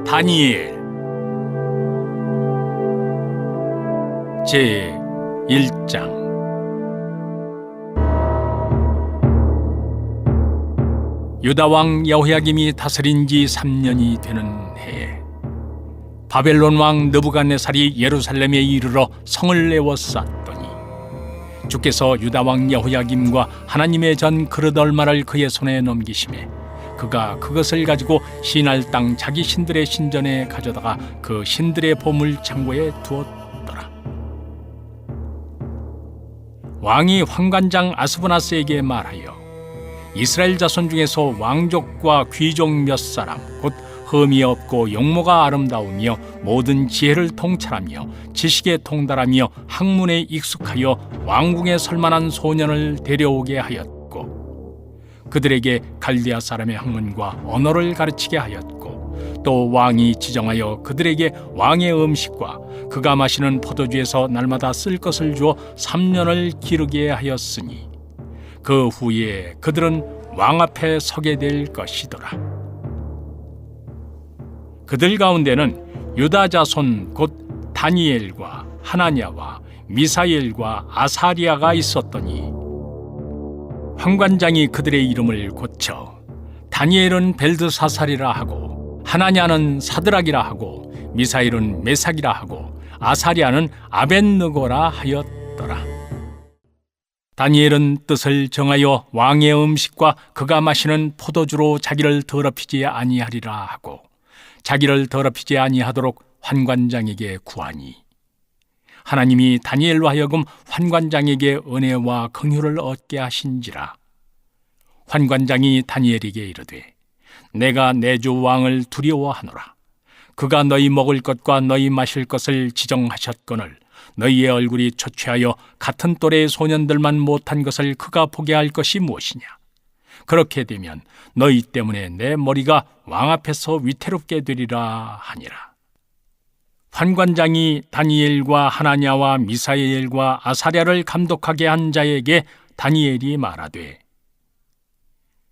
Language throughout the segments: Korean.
다니엘 제 1장. 유다왕 여호야김이 다스린 지 3년이 되는 해에 바벨론 왕 느부갓네살이 예루살렘에 이르러 성을 에워쌌더니 주께서 유다왕 여호야김과 하나님의 전 그릇 얼마를 그의 손에 넘기심에 그가 그것을 가지고 시날 땅 자기 신들의 신전에 가져다가 그 신들의 보물 창고에 두었더라. 왕이 환관장 아스브나스에게 말하여 이스라엘 자손 중에서 왕족과 귀족 몇 사람 곧 흠이 없고 용모가 아름다우며 모든 지혜를 통찰하며 지식에 통달하며 학문에 익숙하여 왕궁에 설만한 소년을 데려오게 하였고 그들에게 갈대아 사람의 학문과 언어를 가르치게 하였고 또 왕이 지정하여 그들에게 왕의 음식과 그가 마시는 포도주에서 날마다 쓸 것을 주어 3년을 기르게 하였으니 그 후에 그들은 왕 앞에 서게 될 것이더라. 그들 가운데는 유다 자손 곧 다니엘과 하나냐와 미사엘과 아사리아가 있었더니 환관장이 그들의 이름을 고쳐 다니엘은 벨드사살이라 하고 하나냐는 사드락이라 하고 미사엘은 메삭이라 하고 아사리아는 아벳느고라 하였더라. 다니엘은 뜻을 정하여 왕의 음식과 그가 마시는 포도주로 자기를 더럽히지 아니하리라 하고 자기를 더럽히지 아니하도록 환관장에게 구하니 하나님이 다니엘로 하여금 환관장에게 은혜와 긍휼을 얻게 하신지라. 환관장이 다니엘에게 이르되 내가 내 주 왕을 두려워하노라. 그가 너희 먹을 것과 너희 마실 것을 지정하셨거늘 너희의 얼굴이 초췌하여 같은 또래의 소년들만 못한 것을 그가 보게 할 것이 무엇이냐. 그렇게 되면 너희 때문에 내 머리가 왕 앞에서 위태롭게 되리라 하니라. 환관장이 다니엘과 하나냐와 미사엘과 아사랴를 감독하게 한 자에게 다니엘이 말하되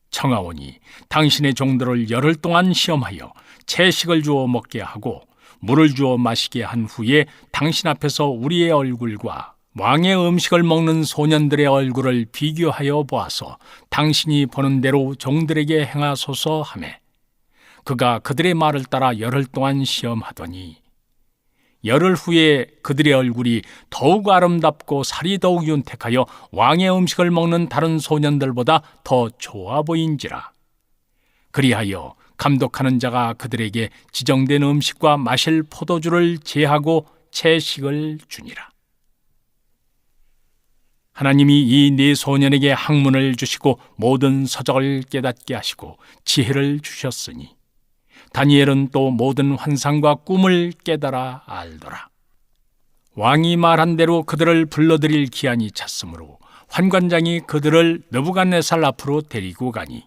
청하오니 당신의 종들을 열흘 동안 시험하여 채식을 주어 먹게 하고 물을 주어 마시게 한 후에 당신 앞에서 우리의 얼굴과 왕의 음식을 먹는 소년들의 얼굴을 비교하여 보아서 당신이 보는 대로 종들에게 행하소서 하매 그가 그들의 말을 따라 열흘 동안 시험하더니 열흘 후에 그들의 얼굴이 더욱 아름답고 살이 더욱 윤택하여 왕의 음식을 먹는 다른 소년들보다 더 좋아 보인지라. 그리하여 감독하는 자가 그들에게 지정된 음식과 마실 포도주를 제하고 채식을 주니라. 하나님이 이 네 소년에게 학문을 주시고 모든 서적을 깨닫게 하시고 지혜를 주셨으니 다니엘은 또 모든 환상과 꿈을 깨달아 알더라. 왕이 말한 대로 그들을 불러들일 기한이 찼으므로 환관장이 그들을 느부갓네살 앞으로 데리고 가니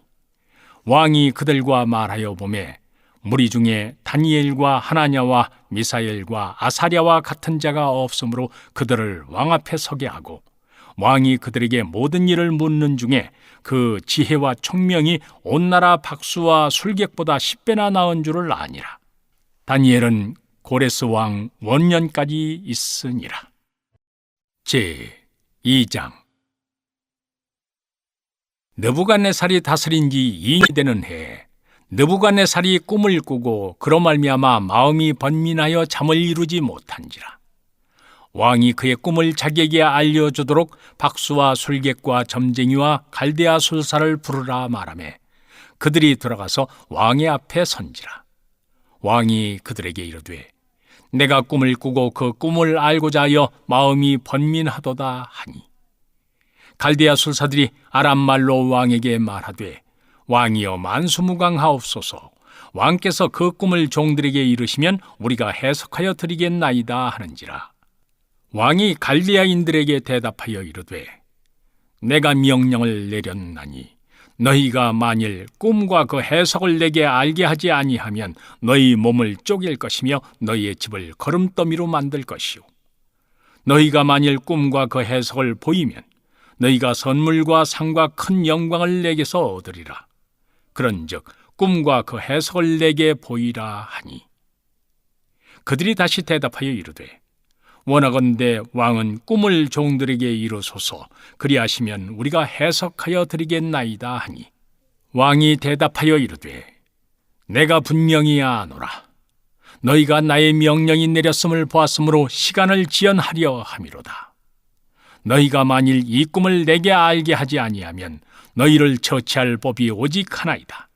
왕이 그들과 말하여 보매 무리 중에 다니엘과 하나냐와 미사엘과 아사랴와 같은 자가 없으므로 그들을 왕 앞에 서게 하고 왕이 그들에게 모든 일을 묻는 중에 그 지혜와 총명이 온 나라 박수와 술객보다 10배나 나은 줄을 아니라. 다니엘은 고레스 왕 원년까지 있으니라. 제 2장. 느부갓네살이 다스린 지 2년이 되는 해에 느부갓네살이 꿈을 꾸고 그로 말미암아 마음이 번민하여 잠을 이루지 못한지라. 왕이 그의 꿈을 자기에게 알려주도록 박수와 술객과 점쟁이와 갈대아 술사를 부르라 말하매 그들이 들어가서 왕의 앞에 선지라. 왕이 그들에게 이르되 내가 꿈을 꾸고 그 꿈을 알고자 하여 마음이 번민하도다 하니 갈대아 술사들이 아람말로 왕에게 말하되 왕이여 만수무강하옵소서. 왕께서 그 꿈을 종들에게 이르시면 우리가 해석하여 드리겠나이다 하는지라. 왕이 갈대아인들에게 대답하여 이르되 내가 명령을 내렸나니 너희가 만일 꿈과 그 해석을 내게 알게 하지 아니하면 너희 몸을 쪼갤 것이며 너희의 집을 거름더미로 만들 것이요 너희가 만일 꿈과 그 해석을 보이면 너희가 선물과 상과 큰 영광을 내게서 얻으리라. 그런즉 꿈과 그 해석을 내게 보이라 하니 그들이 다시 대답하여 이르되 원하건대 왕은 꿈을 종들에게 이루소서. 그리하시면 우리가 해석하여 드리겠나이다 하니 왕이 대답하여 이르되 내가 분명히 아노라. 너희가 나의 명령이 내렸음을 보았으므로 시간을 지연하려 함이로다. 너희가 만일 이 꿈을 내게 알게 하지 아니하면 너희를 처치할 법이 오직 하나이다.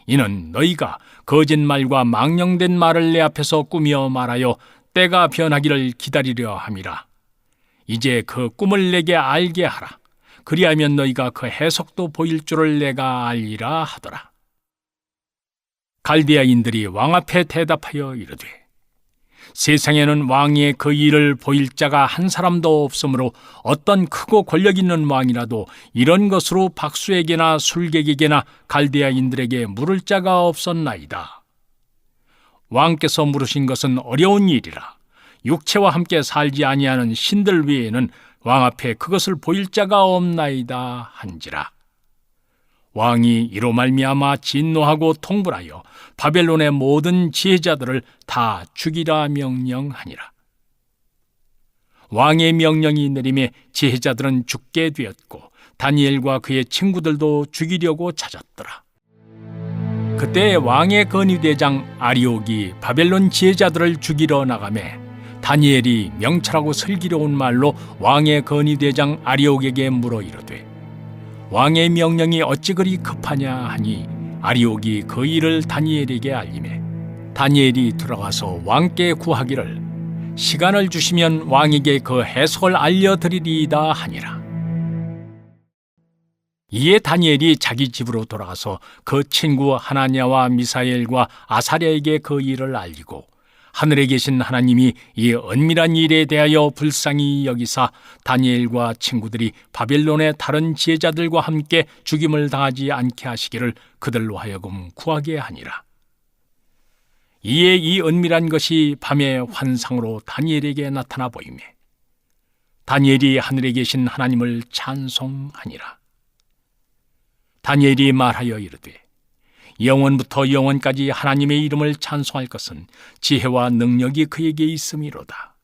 이는 너희가 거짓말과 망령된 말을 내 앞에서 꾸며 말하여 때가 변하기를 기다리려 함이라. 이제 그 꿈을 내게 알게 하라. 그리하면 너희가 그 해석도 보일 줄을 내가 알리라 하더라. 갈대아인들이 왕 앞에 대답하여 이르되 세상에는 왕의 그 일을 보일 자가 한 사람도 없으므로 어떤 크고 권력 있는 왕이라도 이런 것으로 박수에게나 술객에게나 갈대아인들에게 물을 자가 없었나이다. 왕께서 물으신 것은 어려운 일이라. 육체와 함께 살지 아니하는 신들 외에는 왕 앞에 그것을 보일 자가 없나이다 한지라. 왕이 이로 말미암아 진노하고 통분하여 바벨론의 모든 지혜자들을 다 죽이라 명령하니라. 왕의 명령이 내림에 지혜자들은 죽게 되었고 다니엘과 그의 친구들도 죽이려고 찾았더라. 그때 왕의 건의대장 아리옥이 바벨론 지혜자들을 죽이러 나가매 다니엘이 명철하고 슬기로운 말로 왕의 건의대장 아리옥에게 물어 이르되 왕의 명령이 어찌 그리 급하냐 하니 아리옥이 그 일을 다니엘에게 알리매 다니엘이 들어가서 왕께 구하기를 시간을 주시면 왕에게 그 해석을 알려드리리이다 하니라. 이에 다니엘이 자기 집으로 돌아가서 그 친구 하나냐와 미사엘과 아사랴에게 그 일을 알리고 하늘에 계신 하나님이 이 은밀한 일에 대하여 불쌍히 여기사 다니엘과 친구들이 바벨론의 다른 지혜자들과 함께 죽임을 당하지 않게 하시기를 그들로 하여금 구하게 하니라. 이에 이 은밀한 것이 밤의 환상으로 다니엘에게 나타나 보이매 다니엘이 하늘에 계신 하나님을 찬송하니라. 다니엘이 말하여 이르되 영원부터 영원까지 하나님의 이름을 찬송할 것은 지혜와 능력이 그에게 있음이로다.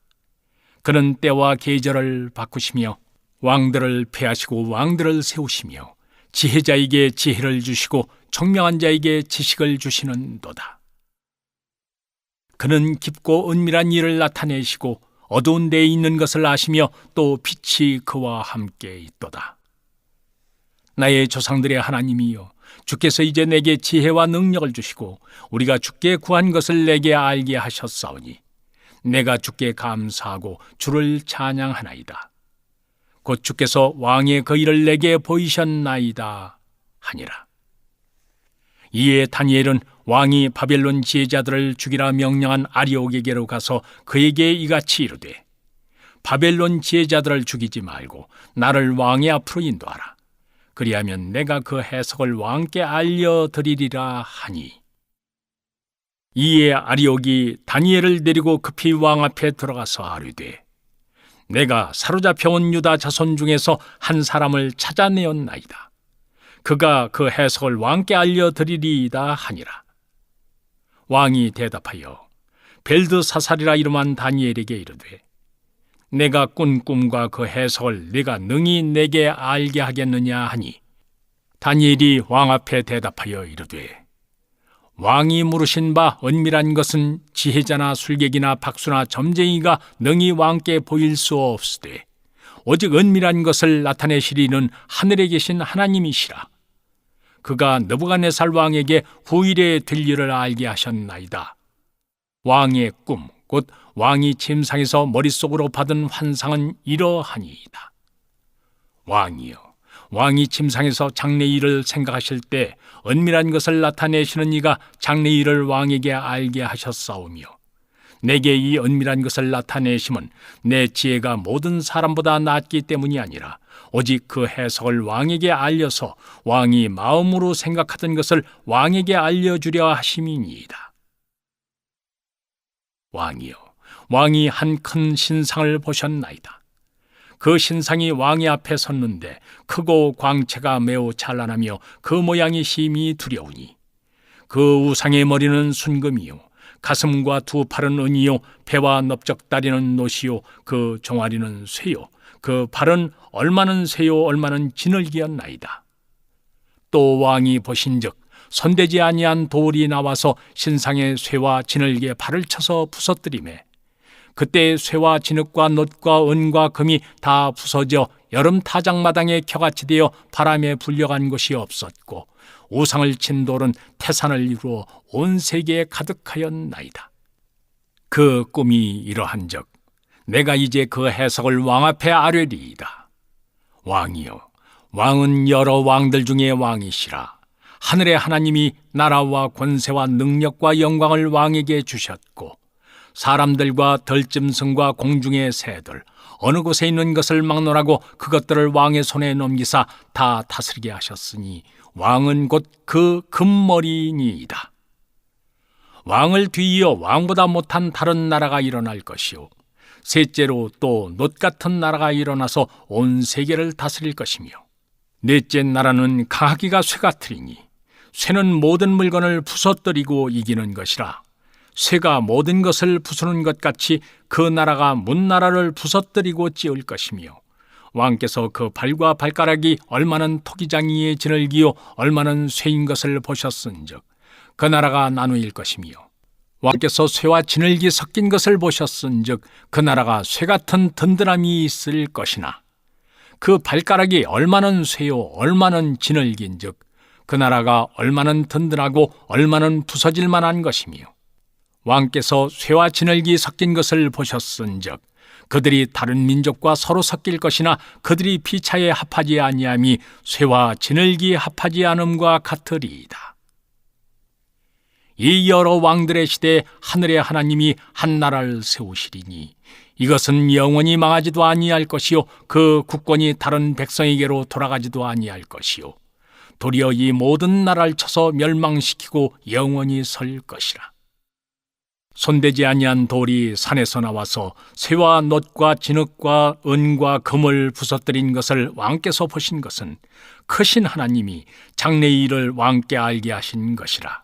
그는 때와 계절을 바꾸시며 왕들을 폐하시고 왕들을 세우시며 지혜자에게 지혜를 주시고 총명한 자에게 지식을 주시는도다. 그는 깊고 은밀한 일을 나타내시고 어두운 데에 있는 것을 아시며 또 빛이 그와 함께 있도다. 나의 조상들의 하나님이여, 주께서 이제 내게 지혜와 능력을 주시고 우리가 주께 구한 것을 내게 알게 하셨사오니 내가 주께 감사하고 주를 찬양하나이다. 곧 주께서 왕의 그 일을 내게 보이셨나이다 하니라. 이에 다니엘은 왕이 바벨론 지혜자들을 죽이라 명령한 아리옥에게로 가서 그에게 이같이 이르되 바벨론 지혜자들을 죽이지 말고 나를 왕의 앞으로 인도하라. 그리하면 내가 그 해석을 왕께 알려드리리라 하니 이에 아리옥이 다니엘을 데리고 급히 왕 앞에 들어가서 아뢰되 내가 사로잡혀온 유다 자손 중에서 한 사람을 찾아내었나이다. 그가 그 해석을 왕께 알려드리리이다 하니라. 왕이 대답하여 벨드사살이라 이름한 다니엘에게 이르되 내가 꾼 꿈과 그 해석을 네가 능히 내게 알게 하겠느냐 하니 다니엘이 왕 앞에 대답하여 이르되 왕이 물으신 바 은밀한 것은 지혜자나 술객이나 박수나 점쟁이가 능히 왕께 보일 수 없으되 오직 은밀한 것을 나타내시리는 하늘에 계신 하나님이시라. 그가 느부갓네살 왕에게 후일에 될 일을 알게 하셨나이다. 왕의 꿈 곧 왕이 침상에서 머릿속으로 받은 환상은 이러하니이다. 왕이여, 왕이 침상에서 장래일을 생각하실 때 은밀한 것을 나타내시는 이가 장래일을 왕에게 알게 하셨사오며 내게 이 은밀한 것을 나타내심은 내 지혜가 모든 사람보다 낫기 때문이 아니라 오직 그 해석을 왕에게 알려서 왕이 마음으로 생각하던 것을 왕에게 알려주려 하심이니이다. 왕이여, 왕이 한 큰 신상을 보셨나이다. 그 신상이 왕의 앞에 섰는데 크고 광채가 매우 찬란하며 그 모양이 심히 두려우니 그 우상의 머리는 순금이요 가슴과 두 팔은 은이요 배와 넓적다리는 노시요 그 종아리는 쇠요 그 발은 얼마는 쇠요 얼마는 지늘기였나이다. 또 왕이 보신즉 손대지 아니한 돌이 나와서 신상의 쇠와 지늘기에 발을 쳐서 부서뜨리매 그때 쇠와 진흙과 놋과 은과 금이 다 부서져 여름 타작마당에 겨같이 되어 바람에 불려간 것이 없었고 우상을 친 돌은 태산을 이루어 온 세계에 가득하였나이다. 그 꿈이 이러한즉 내가 이제 그 해석을 왕 앞에 아뢰리이다. 왕이여, 왕은 여러 왕들 중에 왕이시라. 하늘의 하나님이 나라와 권세와 능력과 영광을 왕에게 주셨고 사람들과 덜짐승과 공중의 새들 어느 곳에 있는 것을 막론하고 그것들을 왕의 손에 넘기사 다 다스리게 하셨으니 왕은 곧 그 금머리니이다. 왕을 뒤이어 왕보다 못한 다른 나라가 일어날 것이요 셋째로 또 놋 같은 나라가 일어나서 온 세계를 다스릴 것이며 넷째 나라는 강하기가 쇠 같으리니 쇠는 모든 물건을 부서뜨리고 이기는 것이라. 쇠가 모든 것을 부수는 것 같이 그 나라가 문나라를 부서뜨리고 찌을 것이며 왕께서 그 발과 발가락이 얼마는 토기장이의 지늘기요 얼마는 쇠인 것을 보셨은즉 그 나라가 나누일 것이며 왕께서 쇠와 지늘기 섞인 것을 보셨은즉 그 나라가 쇠 같은 든든함이 있을 것이나 그 발가락이 얼마는 쇠요 얼마는 지늘기인즉 그 나라가 얼마는 든든하고 얼마는 부서질 만한 것이며 왕께서 쇠와 지늘기 섞인 것을 보셨은즉 그들이 다른 민족과 서로 섞일 것이나 그들이 피차에 합하지 아니함이 쇠와 지늘기 합하지 않음과 같으리이다. 이 여러 왕들의 시대에 하늘의 하나님이 한 나라를 세우시리니 이것은 영원히 망하지도 아니할 것이요 그 국권이 다른 백성에게로 돌아가지도 아니할 것이요 도리어 이 모든 나라를 쳐서 멸망시키고 영원히 설 것이라. 손대지 아니한 돌이 산에서 나와서 쇠와 놋과 진흙과 은과 금을 부서뜨린 것을 왕께서 보신 것은 크신 하나님이 장래의 일을 왕께 알게 하신 것이라.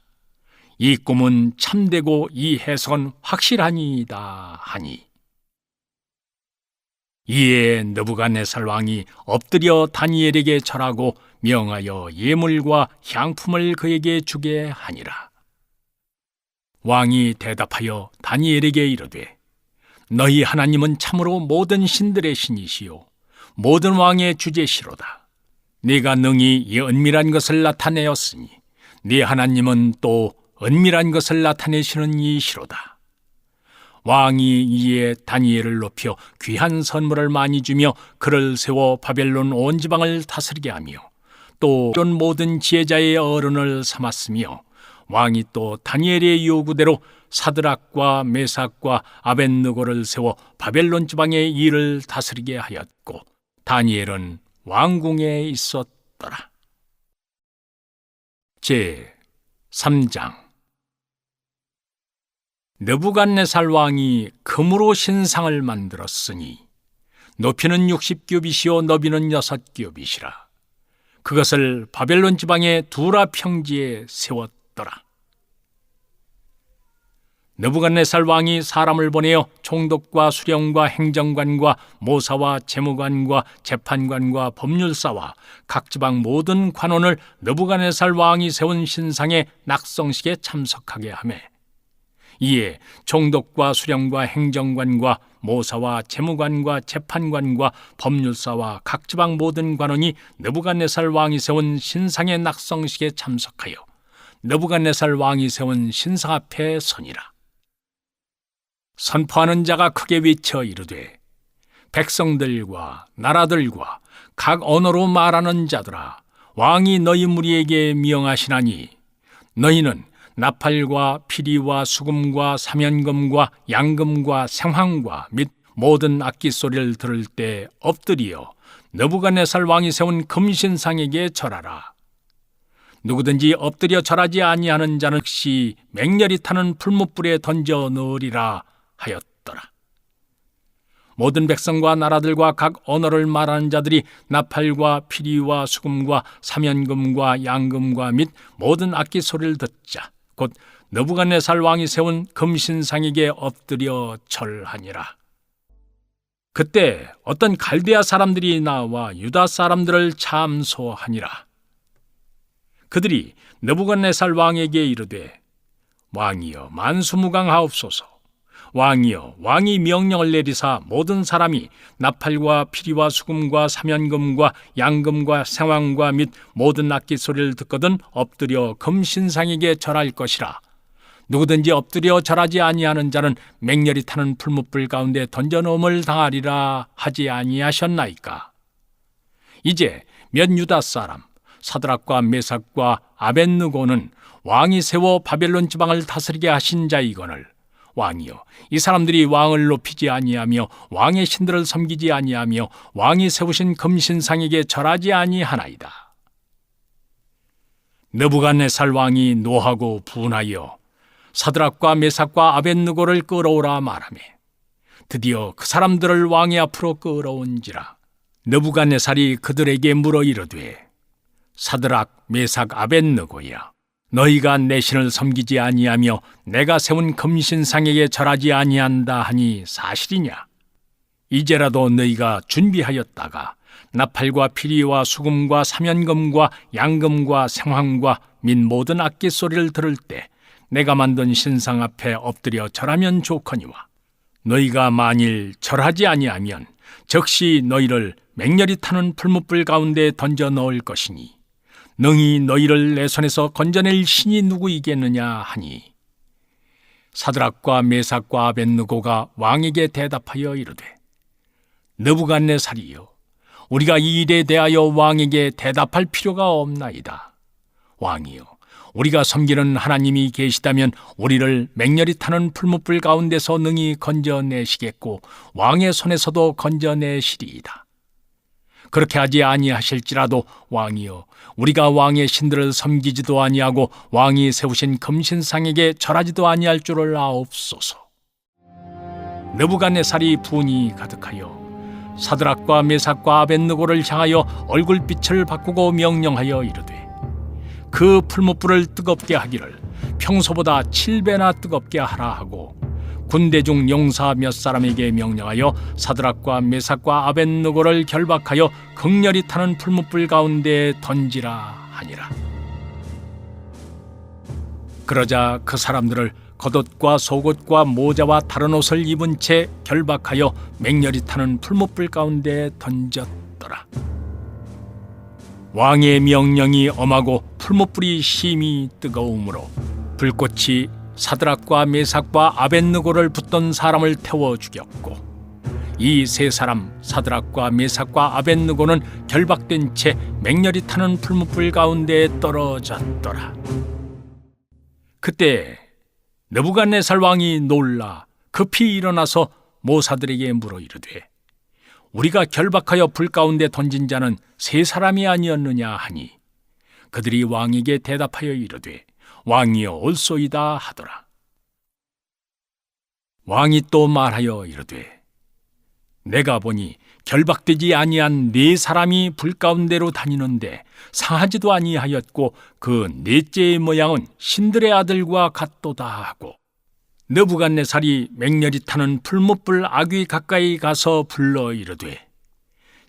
이 꿈은 참되고 이 해석은 확실하니이다 하니. 이에 느부갓네살 왕이 엎드려 다니엘에게 절하고 명하여 예물과 향품을 그에게 주게 하니라. 왕이 대답하여 다니엘에게 이르되 너희 하나님은 참으로 모든 신들의 신이시요 모든 왕의 주제시로다. 네가 능히 이 은밀한 것을 나타내었으니 네 하나님은 또 은밀한 것을 나타내시는 이시로다. 왕이 이에 다니엘을 높여 귀한 선물을 많이 주며 그를 세워 바벨론 온 지방을 다스리게 하며 또 이런 모든 지혜자의 어른을 삼았으며 왕이 또 다니엘의 요구대로 사드락과 메삭과 아벳느고를 세워 바벨론 지방의 일을 다스리게 하였고 다니엘은 왕궁에 있었더라. 제 3장. 느부갓네살 왕이 금으로 신상을 만들었으니 높이는 60규빗이요 너비는 6규빗이라. 그것을 바벨론 지방의 두라 평지에 세웠더라. 느부갓네살 왕이 사람을 보내어 총독과 수령과 행정관과 모사와 재무관과 재판관과 법률사와 각 지방 모든 관원을 느부갓네살 왕이 세운 신상의 낙성식에 참석하게 하매 이에 총독과 수령과 행정관과 모사와 재무관과 재판관과 법률사와 각 지방 모든 관원이 느부갓네살 왕이 세운 신상의 낙성식에 참석하여 느부갓네살 왕이 세운 신상 앞에 서니라. 선포하는 자가 크게 외쳐 이르되 백성들과 나라들과 각 언어로 말하는 자들아 왕이 너희 무리에게 명하시나니 너희는 나팔과 피리와 수금과 사면금과 양금과 생황과 및 모든 악기 소리를 들을 때 엎드리어 느부갓네살 왕이 세운 금신상에게 절하라. 누구든지 엎드려 절하지 아니하는 자는 즉시 맹렬히 타는 풀무불에 던져 넣으리라 하였더라. 모든 백성과 나라들과 각 언어를 말하는 자들이 나팔과 피리와 수금과 사면금과 양금과 및 모든 악기 소리를 듣자 곧 느부갓네살 왕이 세운 금신상에게 엎드려 절하니라. 그때 어떤 갈대아 사람들이 나와 유다 사람들을 참소하니라. 그들이 느부갓네살 왕에게 이르되, 왕이여 만수무강하옵소서. 왕이여 왕이 명령을 내리사 모든 사람이 나팔과 피리와 수금과 사면금과 양금과 생황과 및 모든 악기 소리를 듣거든 엎드려 금신상에게 절할 것이라. 누구든지 엎드려 절하지 아니하는 자는 맹렬히 타는 풀무불 가운데 던져놓음을 당하리라 하지 아니하셨나이까. 이제 몇 유다 사람 사드락과 메삭과 아벳느고는 왕이 세워 바벨론 지방을 다스리게 하신 자이거늘, 왕이여 이 사람들이 왕을 높이지 아니하며 왕의 신들을 섬기지 아니하며 왕이 세우신 금신상에게 절하지 아니하나이다. 느부갓네살 왕이 노하고 분하여 사드락과 메삭과 아벳느고를 끌어오라 말하며 드디어 그 사람들을 왕의 앞으로 끌어온지라. 느부갓네살이 그들에게 물어 이르되, 사드락, 메삭, 아벳느고야, 너희가 내 신을 섬기지 아니하며 내가 세운 금신상에게 절하지 아니한다 하니 사실이냐? 이제라도 너희가 준비하였다가 나팔과 피리와 수금과 사면금과 양금과 생황과 및 모든 악기 소리를 들을 때 내가 만든 신상 앞에 엎드려 절하면 좋거니와, 너희가 만일 절하지 아니하면 즉시 너희를 맹렬히 타는 풀무불 가운데 던져 넣을 것이니 능히 너희를 내 손에서 건져낼 신이 누구이겠느냐 하니, 사드락과 메삭과 아벳느고가 왕에게 대답하여 이르되, 느부갓네살이여, 우리가 이 일에 대하여 왕에게 대답할 필요가 없나이다. 왕이여, 우리가 섬기는 하나님이 계시다면 우리를 맹렬히 타는 풀무불 가운데서 능히 건져내시겠고 왕의 손에서도 건져내시리이다. 그렇게 하지 아니하실지라도 왕이여, 우리가 왕의 신들을 섬기지도 아니하고 왕이 세우신 금신상에게 절하지도 아니할 줄을 아옵소서. 느부갓네살이 분이 가득하여 사드락과 메삭과 아벳느고를 향하여 얼굴빛을 바꾸고 명령하여 이르되, 그 풀무불을 뜨겁게 하기를 평소보다 7배나 뜨겁게 하라 하고 군대 중 용사 몇 사람에게 명령하여 사드락과 메삭과 아벳느고를 결박하여 극렬히 타는 풀무불 가운데 던지라 하니라. 그러자 그 사람들을 겉옷과 속옷과 모자와 다른 옷을 입은 채 결박하여 맹렬히 타는 풀무불 가운데 던졌더라. 왕의 명령이 엄하고 풀무불이 심히 뜨거우므로 불꽃이 사드락과 메삭과 아벳느고를 붙던 사람을 태워 죽였고, 이 세 사람 사드락과 메삭과 아벳느고는 결박된 채 맹렬히 타는 풀무불 가운데 떨어졌더라. 그때 느부갓네살 왕이 놀라 급히 일어나서 모사들에게 물어 이르되, 우리가 결박하여 불 가운데 던진 자는 세 사람이 아니었느냐 하니, 그들이 왕에게 대답하여 이르되, 왕이여 옳소이다 하더라. 왕이 또 말하여 이르되, 내가 보니 결박되지 아니한 네 사람이 불 가운데로 다니는데 상하지도 아니하였고 그 넷째의 모양은 신들의 아들과 같도다 하고, 느부갓네살이 맹렬히 타는 풀무불 아귀 가까이 가서 불러 이르되,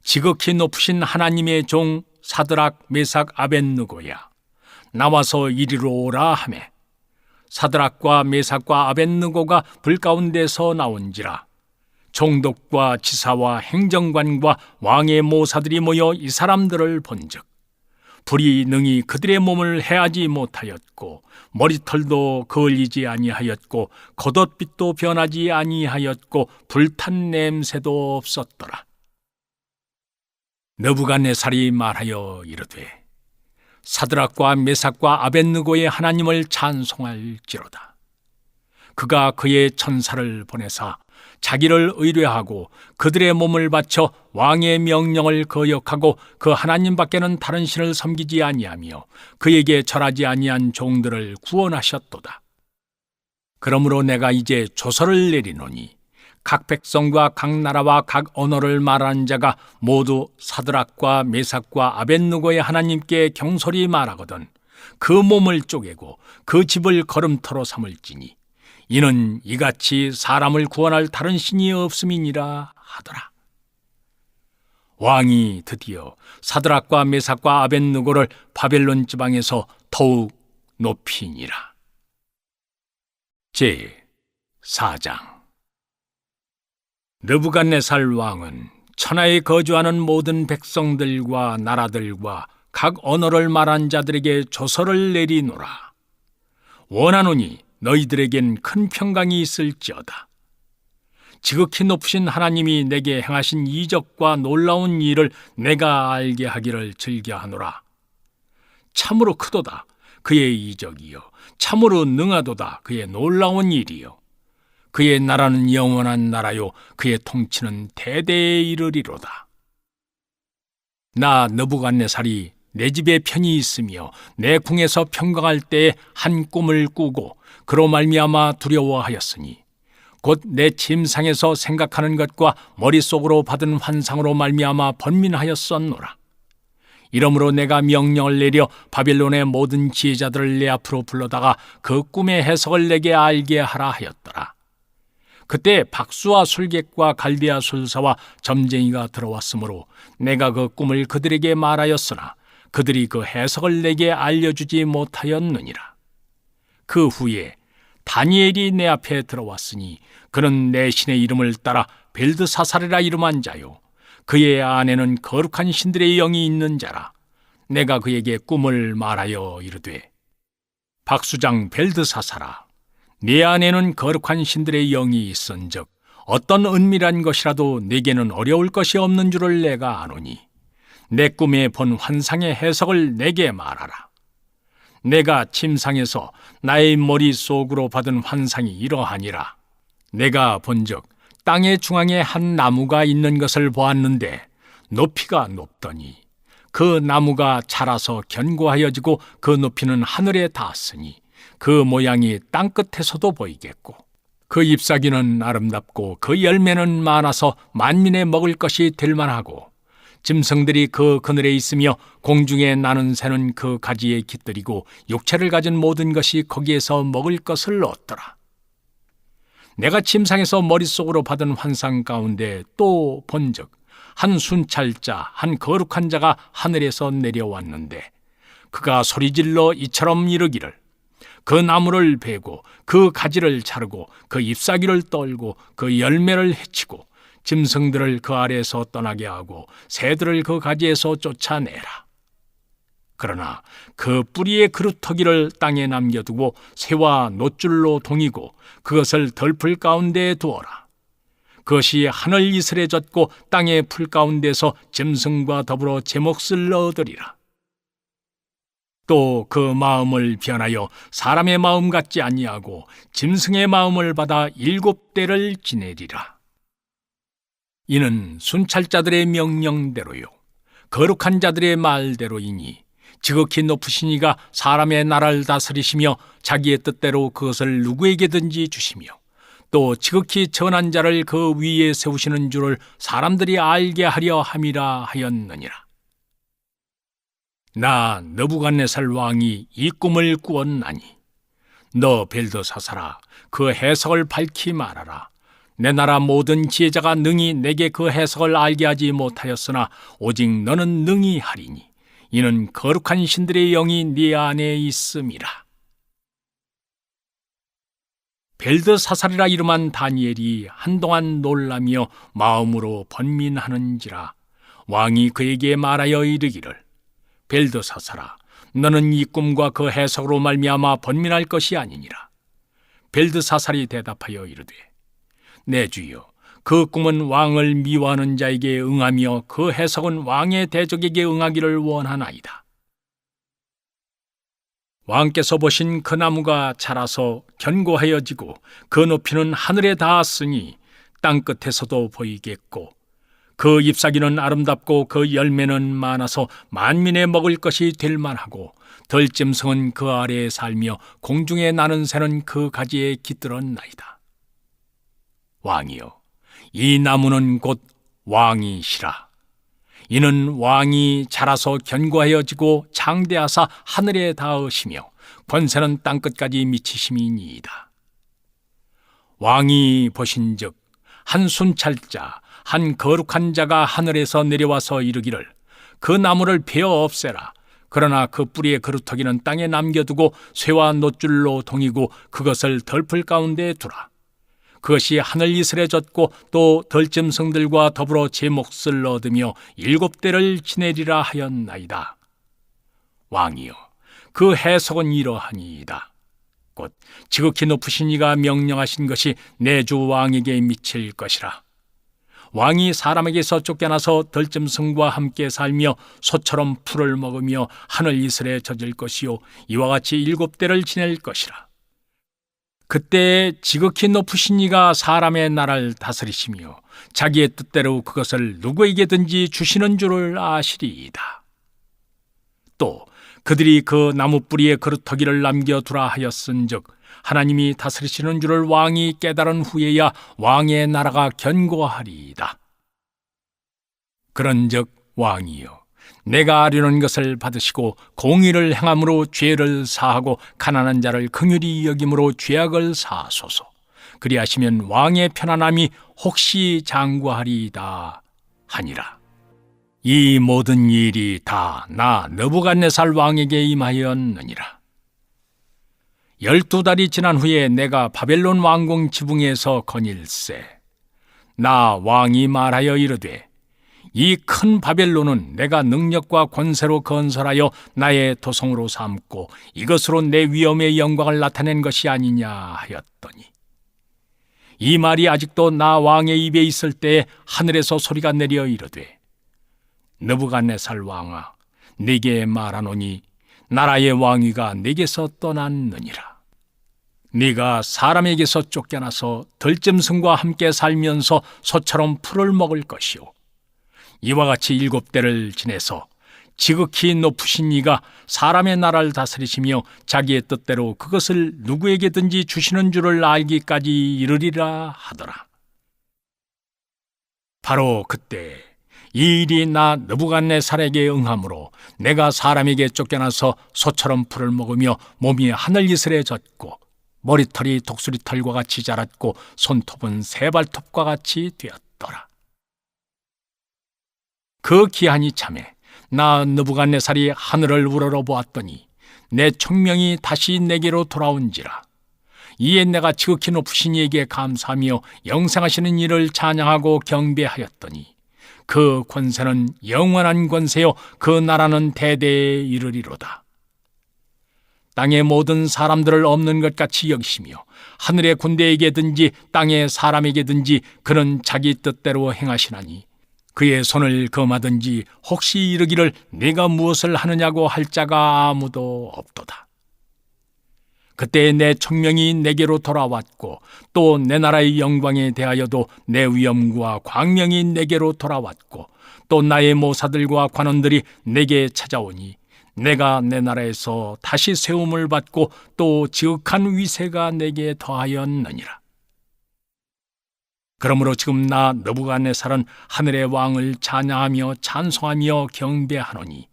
지극히 높으신 하나님의 종 사드락 메삭 아벳느고야, 나와서 이리로 오라 하매, 사드락과 메삭과 아벳느고가 불 가운데서 나온지라. 총독과 지사와 행정관과 왕의 모사들이 모여 이 사람들을 본즉 불이 능히 그들의 몸을 해하지 못하였고 머리털도 그을리지 아니하였고 겉옷빛도 변하지 아니하였고 불탄 냄새도 없었더라. 느부갓네살이 말하여 이르되, 사드락과 메삭과 아벳느고의 하나님을 찬송할지로다. 그가 그의 천사를 보내사 자기를 의뢰하고 그들의 몸을 바쳐 왕의 명령을 거역하고 그 하나님 밖에는 다른 신을 섬기지 아니하며 그에게 절하지 아니한 종들을 구원하셨도다. 그러므로 내가 이제 조서를 내리노니 각 백성과 각 나라와 각 언어를 말하는 자가 모두 사드락과 메삭과 아벳느고의 하나님께 경솔히 말하거든 그 몸을 쪼개고 그 집을 걸음터로 삼을지니 이는 이같이 사람을 구원할 다른 신이 없음이니라 하더라. 왕이 드디어 사드락과 메삭과 아벳느고를 바벨론 지방에서 더욱 높이니라. 제 4장. 느부갓네살 왕은 천하에 거주하는 모든 백성들과 나라들과 각 언어를 말한 자들에게 조서를 내리노라. 원하노니 너희들에겐 큰 평강이 있을지어다. 지극히 높으신 하나님이 내게 행하신 이적과 놀라운 일을 내가 알게 하기를 즐겨하노라. 참으로 크도다 그의 이적이요, 참으로 능하도다 그의 놀라운 일이요. 그의 나라는 영원한 나라요, 그의 통치는 대대에 이르리로다. 나 느부갓네살이 내 집에 편히 있으며 내 궁에서 평강할 때에 한 꿈을 꾸고 그로 말미암아 두려워하였으니 곧 내 침상에서 생각하는 것과 머릿속으로 받은 환상으로 말미암아 번민하였었노라. 이러므로 내가 명령을 내려 바빌론의 모든 지혜자들을 내 앞으로 불러다가 그 꿈의 해석을 내게 알게 하라 하였더라. 그때 박수와 술객과 갈대아 술사와 점쟁이가 들어왔으므로 내가 그 꿈을 그들에게 말하였으나 그들이 그 해석을 내게 알려주지 못하였느니라. 그 후에 다니엘이 내 앞에 들어왔으니 그는 내 신의 이름을 따라 벨드사살이라 이름한 자요, 그의 안에는 거룩한 신들의 영이 있는 자라. 내가 그에게 꿈을 말하여 이르되, 박수장 벨드사살아, 네 안에는 거룩한 신들의 영이 있은즉 어떤 은밀한 것이라도 내게는 어려울 것이 없는 줄을 내가 아노니 내 꿈에 본 환상의 해석을 내게 말하라. 내가 침상에서 나의 머릿속으로 받은 환상이 이러하니라. 내가 본즉 땅의 중앙에 한 나무가 있는 것을 보았는데 높이가 높더니 그 나무가 자라서 견고하여지고 그 높이는 하늘에 닿았으니 그 모양이 땅끝에서도 보이겠고 그 잎사귀는 아름답고 그 열매는 많아서 만민의 먹을 것이 될 만하고 짐승들이 그 그늘에 있으며 공중에 나는 새는 그 가지에 깃들이고 육체를 가진 모든 것이 거기에서 먹을 것을 얻더라. 내가 침상에서 머릿속으로 받은 환상 가운데 또 본즉 한 순찰자, 한 거룩한 자가 하늘에서 내려왔는데 그가 소리질러 이처럼 이르기를, 그 나무를 베고 그 가지를 자르고 그 잎사귀를 떨고 그 열매를 해치고 짐승들을 그 아래에서 떠나게 하고 새들을 그 가지에서 쫓아내라. 그러나 그 뿌리의 그루터기를 땅에 남겨두고 새와 노줄로 동이고 그것을 덜풀 가운데에 두어라. 그것이 하늘 이슬에 젖고 땅의 풀 가운데서 짐승과 더불어 제 몫을 얻으리라. 또 그 마음을 변하여 사람의 마음 같지 아니하고 짐승의 마음을 받아 7대를 지내리라. 이는 순찰자들의 명령대로요 거룩한 자들의 말대로이니 지극히 높으신 이가 사람의 나라를 다스리시며 자기의 뜻대로 그것을 누구에게든지 주시며 또 지극히 전한 자를 그 위에 세우시는 줄을 사람들이 알게 하려 함이라 하였느니라. 나 느부갓네살 왕이 이 꿈을 꾸었나니 너 벨드사살아, 그 해석을 밝히 말하라. 내 나라 모든 지혜자가 능히 내게 그 해석을 알게 하지 못하였으나 오직 너는 능히 하리니 이는 거룩한 신들의 영이 네 안에 있음이라. 벨드사살이라 이름한 다니엘이 한동안 놀라며 마음으로 번민하는지라 왕이 그에게 말하여 이르기를, 벨드사살아, 너는 이 꿈과 그 해석으로 말미암아 번민할 것이 아니니라. 벨드사살이 대답하여 이르되, 내 주여, 그 꿈은 왕을 미워하는 자에게 응하며 그 해석은 왕의 대적에게 응하기를 원하나이다. 왕께서 보신 그 나무가 자라서 견고하여지고 그 높이는 하늘에 닿았으니 땅끝에서도 보이겠고 그 잎사귀는 아름답고 그 열매는 많아서 만민의 먹을 것이 될 만하고 들짐승은 그 아래에 살며 공중에 나는 새는 그 가지에 깃들었나이다. 왕이여, 이 나무는 곧 왕이시라. 이는 왕이 자라서 견고하여지고 장대하사 하늘에 닿으시며 권세는 땅끝까지 미치심이니이다. 왕이 보신즉 한 순찰자 한 거룩한 자가 하늘에서 내려와서 이르기를 그 나무를 베어 없애라. 그러나 그 뿌리의 그루터기는 땅에 남겨두고 쇠와 놋줄로 동이고 그것을 덜풀 가운데 두라. 그것이 하늘 이슬에 젖고 또 덜짐승들과 더불어 제 몫을 얻으며 7대를 지내리라 하였나이다. 왕이여, 그 해석은 이러하니이다. 곧 지극히 높으신 이가 명령하신 것이 내 주 왕에게 미칠 것이라. 왕이 사람에게서 쫓겨나서 덜짐승과 함께 살며 소처럼 풀을 먹으며 하늘 이슬에 젖을 것이요 이와 같이 7대를 지낼 것이라. 그때 지극히 높으신 이가 사람의 나라를 다스리시며 자기의 뜻대로 그것을 누구에게든지 주시는 줄을 아시리이다. 또 그들이 그 나무 뿌리에 그루터기를 남겨두라 하였은즉 하나님이 다스리시는 줄을 왕이 깨달은 후에야 왕의 나라가 견고하리이다. 그런즉 왕이여, 내가 아뢰는 것을 받으시고 공의를 행함으로 죄를 사하고 가난한 자를 긍휼히 여김으로 죄악을 사하소서. 그리하시면 왕의 편안함이 혹시 장구하리이다 하니라. 이 모든 일이 다 나 느부갓네살 왕에게 임하였느니라. 12달이 지난 후에 내가 바벨론 왕궁 지붕에서 거닐세. 나 왕이 말하여 이르되 이 큰 바벨론은 내가 능력과 권세로 건설하여 나의 도성으로 삼고 이것으로 내 위엄의 영광을 나타낸 것이 아니냐 하였더니 이 말이 아직도 나 왕의 입에 있을 때에 하늘에서 소리가 내려 이르되 느부갓네살 왕아, 네게 말하노니 나라의 왕위가 네게서 떠났느니라. 네가 사람에게서 쫓겨나서 덜짐승과 함께 살면서 소처럼 풀을 먹을 것이요 이와 같이 7대를 지내서 지극히 높으신 이가 사람의 나라를 다스리시며 자기의 뜻대로 그것을 누구에게든지 주시는 줄을 알기까지 이르리라 하더라. 바로 그때 이 일이 나 느부갓네살에게 응함으로 내가 사람에게 쫓겨나서 소처럼 풀을 먹으며 몸이 하늘 이슬에 젖고 머리털이 독수리털과 같이 자랐고 손톱은 새발톱과 같이 되었더라. 그 기한이 참에 나 느부갓네살이 하늘을 우러러 보았더니 내 총명이 다시 내게로 돌아온지라. 이에 내가 지극히 높으신 이에게 감사하며 영생하시는 이를 찬양하고 경배하였더니 그 권세는 영원한 권세요 그 나라는 대대에 이르리로다. 땅의 모든 사람들을 없는 것 같이 여기시며 하늘의 군대에게든지 땅의 사람에게든지 그는 자기 뜻대로 행하시나니 그의 손을 금하든지 혹시 이르기를 네가 무엇을 하느냐고 할 자가 아무도 없도다. 그때 내 총명이 내게로 돌아왔고 또 내 나라의 영광에 대하여도 내 위엄과 광명이 내게로 돌아왔고 또 나의 모사들과 관원들이 내게 찾아오니 내가 내 나라에서 다시 세움을 받고 또 지극한 위세가 내게 더하였느니라. 그러므로 지금 나 느부갓네살은 하늘의 왕을 찬양하며 찬송하며 경배하노니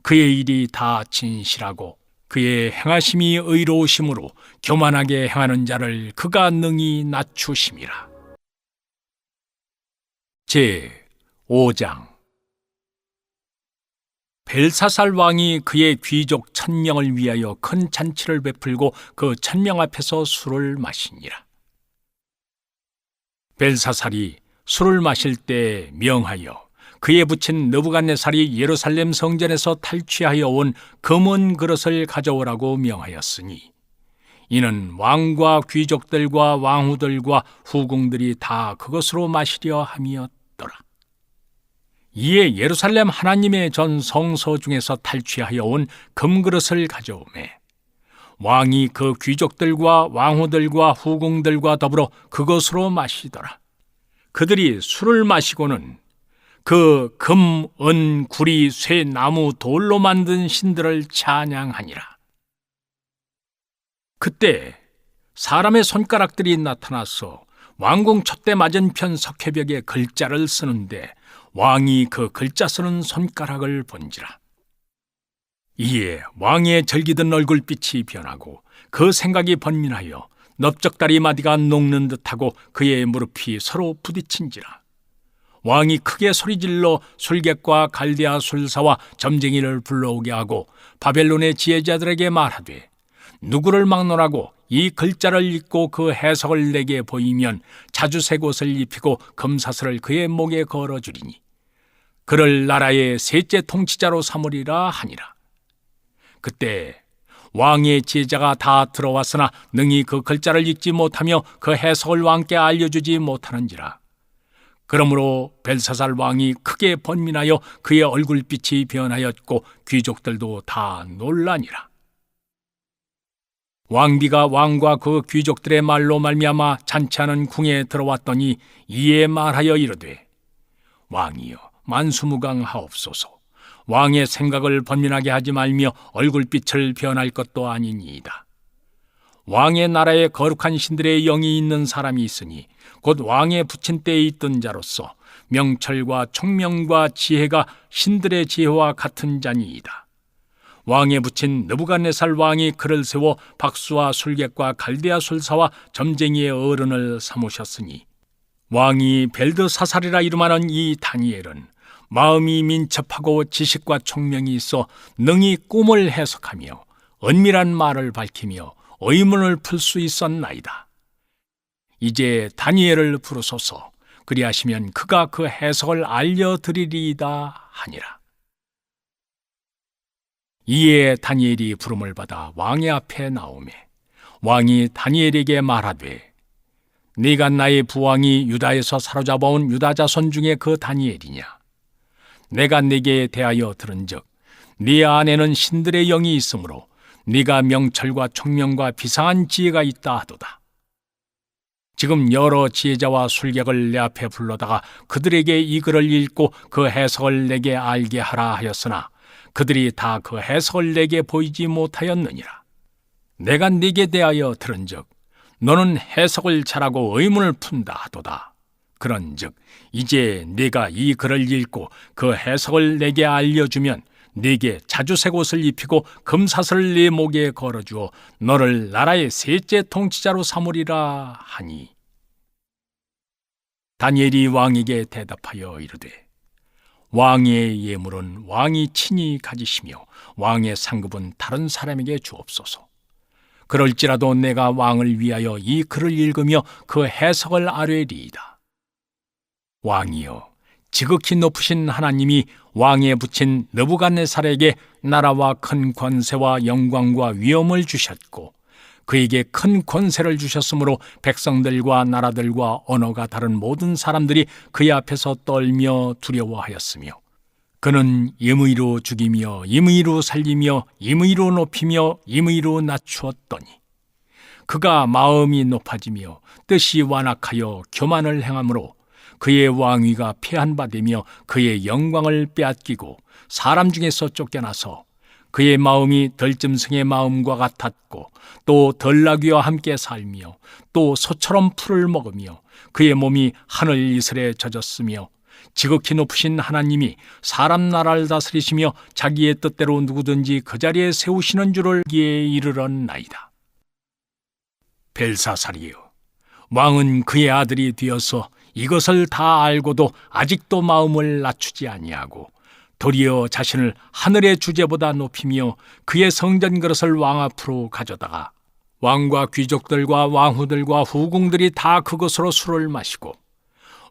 그의 일이 다 진실하고 그의 행하심이 의로우심으로 교만하게 행하는 자를 그가 능히 낮추심이라. 제 5장. 벨사살 왕이 그의 귀족 1000명을 위하여 큰 잔치를 베풀고 그 1000명 앞에서 술을 마시니라. 벨사살이 술을 마실 때 명하여 그의 부친 느부갓네살이 예루살렘 성전에서 탈취하여 온 금은 그릇을 가져오라고 명하였으니 이는 왕과 귀족들과 왕후들과 후궁들이 다 그것으로 마시려 함이었더라. 이에 예루살렘 하나님의 전 성소 중에서 탈취하여 온 금그릇을 가져오매 왕이 그 귀족들과 왕후들과 후궁들과 더불어 그것으로 마시더라. 그들이 술을 마시고는 그 금, 은, 구리, 쇠, 나무, 돌로 만든 신들을 찬양하니라. 그때 사람의 손가락들이 나타나서 왕궁 촛대 맞은편 석회벽에 글자를 쓰는데 왕이 그 글자 쓰는 손가락을 본지라. 이에 왕의 절기든 얼굴빛이 변하고 그 생각이 번민하여 넓적다리 마디가 녹는 듯하고 그의 무릎이 서로 부딪힌지라. 왕이 크게 소리질러 술객과 갈대아 술사와 점쟁이를 불러오게 하고 바벨론의 지혜자들에게 말하되, 누구를 막론하고 이 글자를 읽고 그 해석을 내게 보이면 자주색 옷을 입히고 금사슬을 그의 목에 걸어주리니 그를 나라의 셋째 통치자로 삼으리라 하니라. 그때 왕의 지혜자가 다 들어왔으나 능히 그 글자를 읽지 못하며 그 해석을 왕께 알려주지 못하는지라. 그러므로 벨사살 왕이 크게 번민하여 그의 얼굴빛이 변하였고 귀족들도 다 놀라니라. 왕비가 왕과 그 귀족들의 말로 말미암아 잔치하는 궁에 들어왔더니 이에 말하여 이르되, 왕이여 만수무강하옵소서. 왕의 생각을 번민하게 하지 말며 얼굴빛을 변할 것도 아니니이다. 왕의 나라에 거룩한 신들의 영이 있는 사람이 있으니 곧 왕의 부친 때에 있던 자로서 명철과 총명과 지혜가 신들의 지혜와 같은 자니이다. 왕의 부친 느부갓네살 왕이 그를 세워 박수와 술객과 갈대아 술사와 점쟁이의 어른을 삼으셨으니 왕이 벨드사살이라 이름하는 이 다니엘은 마음이 민첩하고 지식과 총명이 있어 능히 꿈을 해석하며 은밀한 말을 밝히며 의문을 풀 수 있었나이다. 이제 다니엘을 부르소서. 그리하시면 그가 그 해석을 알려드리리이다 하니라. 이에 다니엘이 부름을 받아 왕의 앞에 나오매 왕이 다니엘에게 말하되, 네가 나의 부왕이 유다에서 사로잡아온 유다 자손 중에 그 다니엘이냐? 내가 네게 대하여 들은즉 네 안에는 신들의 영이 있으므로 네가 명철과 총명과 비상한 지혜가 있다 하도다. 지금 여러 지혜자와 술객을 내 앞에 불러다가 그들에게 이 글을 읽고 그 해석을 내게 알게 하라 하였으나 그들이 다 그 해석을 내게 보이지 못하였느니라. 내가 네게 대하여 들은즉 너는 해석을 잘하고 의문을 푼다 하도다. 그런즉 이제 네가 이 글을 읽고 그 해석을 내게 알려주면 네게 자주색 옷을 입히고 금사슬을 네 목에 걸어주어 너를 나라의 셋째 통치자로 삼으리라 하니, 다니엘이 왕에게 대답하여 이르되, 왕의 예물은 왕이 친히 가지시며 왕의 상급은 다른 사람에게 주옵소서. 그럴지라도 내가 왕을 위하여 이 글을 읽으며 그 해석을 아뢰리이다. 왕이여, 지극히 높으신 하나님이 왕에 붙인 느부갓네살에게 나라와 큰 권세와 영광과 위엄을 주셨고 그에게 큰 권세를 주셨으므로 백성들과 나라들과 언어가 다른 모든 사람들이 그의 앞에서 떨며 두려워하였으며 그는 임의로 죽이며 임의로 살리며 임의로 높이며 임의로 낮추었더니 그가 마음이 높아지며 뜻이 완악하여 교만을 행함으로 그의 왕위가 폐한바되며 그의 영광을 빼앗기고 사람 중에서 쫓겨나서 그의 마음이 덜짐승의 마음과 같았고 또 덜나귀와 함께 살며 또 소처럼 풀을 먹으며 그의 몸이 하늘 이슬에 젖었으며 지극히 높으신 하나님이 사람 나라를 다스리시며 자기의 뜻대로 누구든지 그 자리에 세우시는 줄을 기에 이르렀나이다. 벨사살이여, 왕은 그의 아들이 되어서 이것을 다 알고도 아직도 마음을 낮추지 아니하고 도리어 자신을 하늘의 주제보다 높이며 그의 성전 그릇을 왕 앞으로 가져다가 왕과 귀족들과 왕후들과 후궁들이 다 그것으로 술을 마시고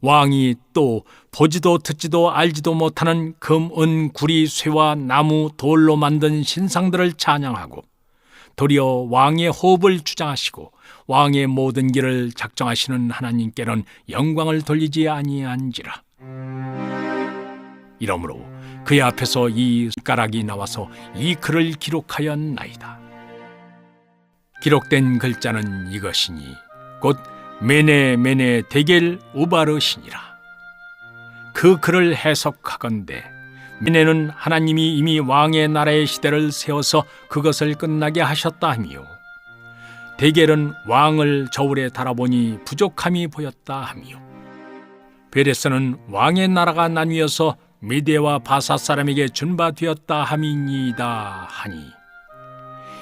왕이 또 보지도 듣지도 알지도 못하는 금, 은, 구리, 쇠와 나무, 돌로 만든 신상들을 찬양하고 도리어 왕의 호흡을 주장하시고 왕의 모든 길을 작정하시는 하나님께는 영광을 돌리지 아니한지라. 이러므로 그의 앞에서 이 숟가락이 나와서 이 글을 기록하였나이다. 기록된 글자는 이것이니 곧 메네 메네 데겔 우바르시니라. 그 글을 해석하건대 메네는 하나님이 이미 왕의 나라의 시대를 세워서 그것을 끝나게 하셨다 하며 데겔은 왕을 저울에 달아보니 부족함이 보였다 하며 베레스는 왕의 나라가 나뉘어서 메대와 바사 사람에게 준바되었다 함이니이다 하니,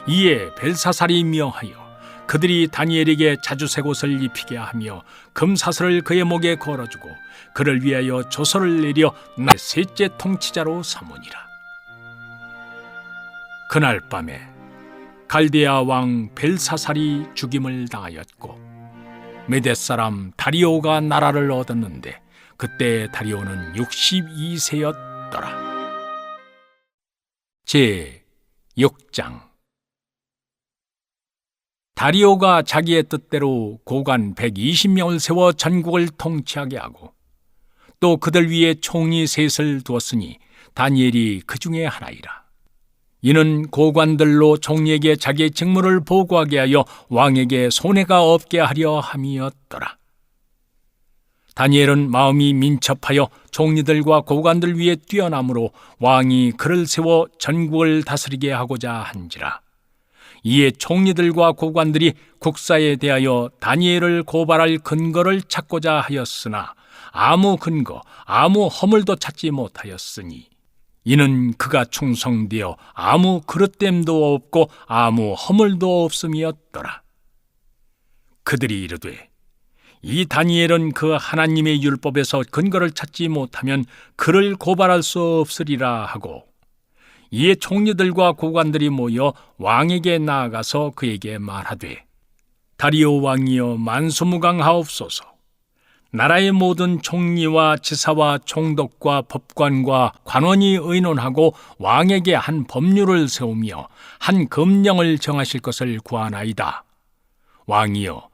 이에 벨사살이 명하여 그들이 다니엘에게 자주색 옷을 입히게 하며 금사슬을 그의 목에 걸어주고 그를 위하여 조서를 내려 날 셋째 통치자로 삼으니라. 그날 밤에 갈대아 왕 벨사살이 죽임을 당하였고 메대 사람 다리오가 나라를 얻었는데 그때 다리오는 62세였더라. 제 6장. 다리오가 자기의 뜻대로 고관 120명을 세워 전국을 통치하게 하고 또 그들 위에 총리 셋을 두었으니 다니엘이 그 중에 하나이라. 이는 고관들로 총리에게 자기의 직무를 보고하게 하여 왕에게 손해가 없게 하려 함이었더라. 다니엘은 마음이 민첩하여 총리들과 고관들 위에 뛰어나므로 왕이 그를 세워 전국을 다스리게 하고자 한지라. 이에 총리들과 고관들이 국사에 대하여 다니엘을 고발할 근거를 찾고자 하였으나 아무 근거, 아무 허물도 찾지 못하였으니 이는 그가 충성되어 아무 그릇됨도 없고 아무 허물도 없음이었더라. 그들이 이르되 이 다니엘은 그 하나님의 율법에서 근거를 찾지 못하면 그를 고발할 수 없으리라 하고, 이에 총리들과 고관들이 모여 왕에게 나아가서 그에게 말하되, 다리오 왕이여 만수무강하옵소서. 나라의 모든 총리와 지사와 총독과 법관과 관원이 의논하고 왕에게 한 법률을 세우며 한 금령을 정하실 것을 구하나이다. 왕이여,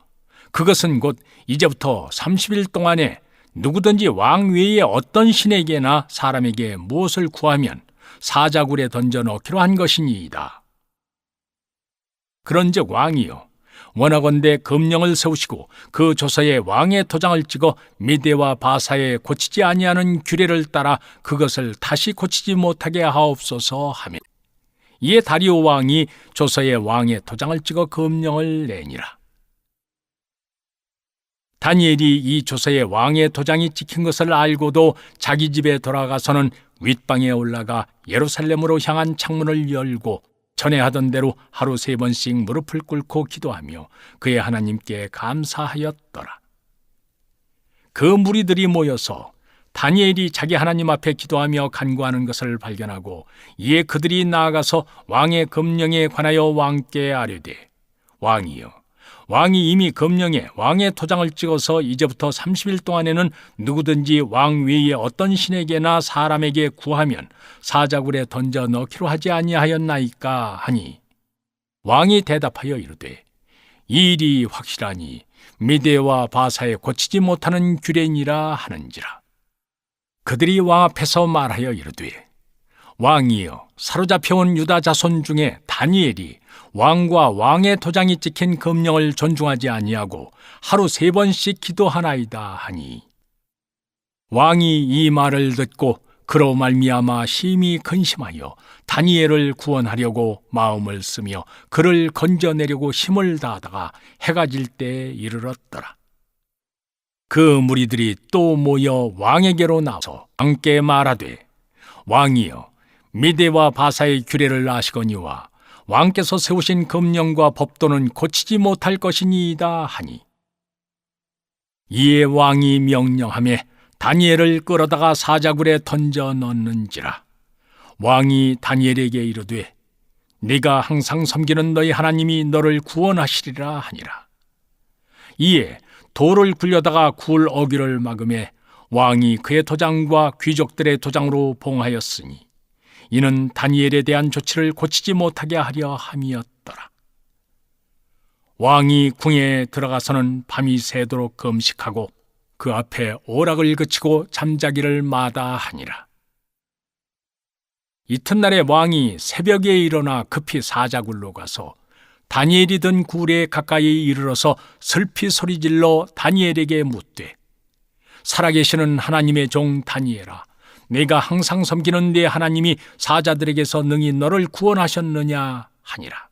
그것은 곧 이제부터 30일 동안에 누구든지 왕 외에 어떤 신에게나 사람에게 무엇을 구하면 사자굴에 던져 넣기로 한 것이니이다. 그런즉 왕이여, 원하건대 금령을 세우시고 그 조서에 왕의 도장을 찍어 메대와 바사에 고치지 아니하는 규례를 따라 그것을 다시 고치지 못하게 하옵소서 하며, 이에 다리오 왕이 조서에 왕의 도장을 찍어 금령을 내니라. 다니엘이 이 조서에 왕의 도장이 찍힌 것을 알고도 자기 집에 돌아가서는 윗방에 올라가 예루살렘으로 향한 창문을 열고 전에 하던 대로 하루 3번씩 무릎을 꿇고 기도하며 그의 하나님께 감사하였더라. 그 무리들이 모여서 다니엘이 자기 하나님 앞에 기도하며 간구하는 것을 발견하고, 이에 그들이 나아가서 왕의 금령에 관하여 왕께 아뢰되, 왕이여, 왕이 이미 금령에 왕의 도장을 찍어서 이제부터 30일 동안에는 누구든지 왕 외에 어떤 신에게나 사람에게 구하면 사자굴에 던져 넣기로 하지 아니하였나이까 하니, 왕이 대답하여 이르되, 이 일이 확실하니 메대와 바사에 고치지 못하는 규례니라 하는지라. 그들이 왕 앞에서 말하여 이르되, 왕이여, 사로잡혀온 유다 자손 중에 다니엘이 왕과 왕의 도장이 찍힌 금령을 존중하지 아니하고 하루 3번씩 기도하나이다 하니, 왕이 이 말을 듣고 그로 말미암아 심히 근심하여 다니엘을 구원하려고 마음을 쓰며 그를 건져내려고 힘을 다하다가 해가 질 때에 이르렀더라. 그 무리들이 또 모여 왕에게로 나와서 왕께 말하되, 왕이여, 메대와 바사의 규례를 아시거니와 왕께서 세우신 금령과 법도는 고치지 못할 것이니이다 하니, 이에 왕이 명령하매 다니엘을 끌어다가 사자굴에 던져 넣는지라. 왕이 다니엘에게 이르되, 네가 항상 섬기는 너희 하나님이 너를 구원하시리라 하니라. 이에 돌을 굴려다가 굴 어귀를 막음에 왕이 그의 도장과 귀족들의 도장으로 봉하였으니 이는 다니엘에 대한 조치를 고치지 못하게 하려 함이었더라. 왕이 궁에 들어가서는 밤이 새도록 금식하고 그 앞에 오락을 그치고 잠자기를 마다하니라. 이튿날에 왕이 새벽에 일어나 급히 사자굴로 가서 다니엘이 든 굴에 가까이 이르러서 슬피 소리질러 다니엘에게 묻되, 살아계시는 하나님의 종 다니엘아, 내가 항상 섬기는 네 하나님이 사자들에게서 능히 너를 구원하셨느냐 하니라.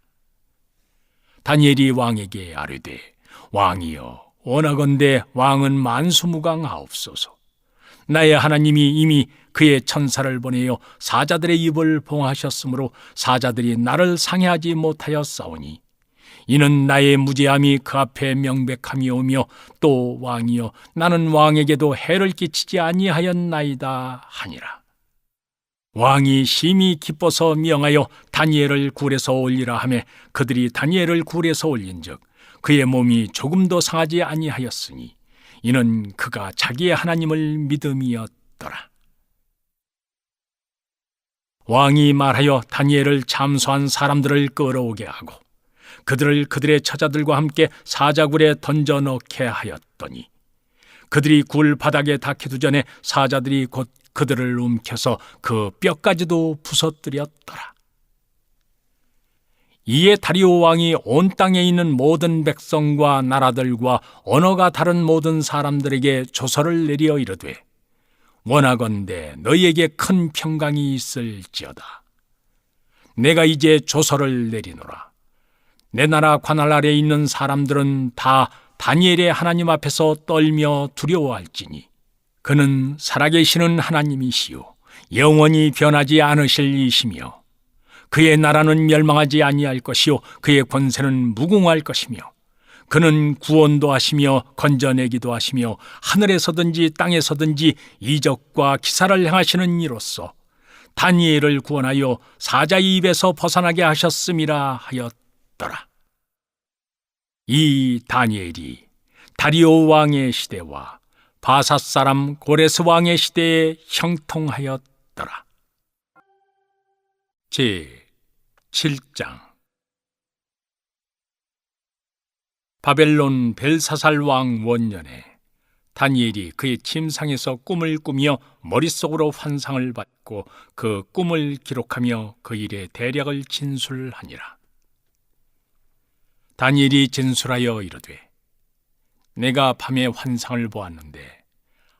다니엘이 왕에게 아뢰되, 왕이여, 원하건대 왕은 만수무강하옵소서. 나의 하나님이 이미 그의 천사를 보내어 사자들의 입을 봉하셨으므로 사자들이 나를 상해하지 못하여 싸우니 이는 나의 무죄함이 그 앞에 명백함이오며 또 왕이여 나는 왕에게도 해를 끼치지 아니하였나이다 하니라. 왕이 심히 기뻐서 명하여 다니엘을 굴에서 올리라 하매 그들이 다니엘을 굴에서 올린즉 그의 몸이 조금도 상하지 아니하였으니 이는 그가 자기의 하나님을 믿음이었더라. 왕이 말하여 다니엘을 참소한 사람들을 끌어오게 하고 그들을 그들의 처자들과 함께 사자굴에 던져 넣게 하였더니 그들이 굴 바닥에 닿기도 전에 사자들이 곧 그들을 움켜서 그 뼈까지도 부서뜨렸더라. 이에 다리오 왕이 온 땅에 있는 모든 백성과 나라들과 언어가 다른 모든 사람들에게 조서를 내리어 이르되 원하건대 너희에게 큰 평강이 있을지어다. 내가 이제 조서를 내리노라. 내 나라 관할 아래에 있는 사람들은 다 다니엘의 하나님 앞에서 떨며 두려워할지니 그는 살아계시는 하나님이시요 영원히 변하지 않으실 이시며 그의 나라는 멸망하지 아니할 것이요 그의 권세는 무궁할 것이며 그는 구원도 하시며 건져내기도 하시며 하늘에서든지 땅에서든지 이적과 기사를 행하시는 이로써 다니엘을 구원하여 사자의 입에서 벗어나게 하셨음이라 하였더라. 이 다니엘이 다리오 왕의 시대와 바사 사람 고레스 왕의 시대에 형통하였더라. 제 7장. 바벨론 벨사살 왕 원년에 다니엘이 그의 침상에서 꿈을 꾸며 머릿속으로 환상을 받고 그 꿈을 기록하며 그 일의 대략을 진술하니라. 다니엘이 진술하여 이르되 내가 밤에 환상을 보았는데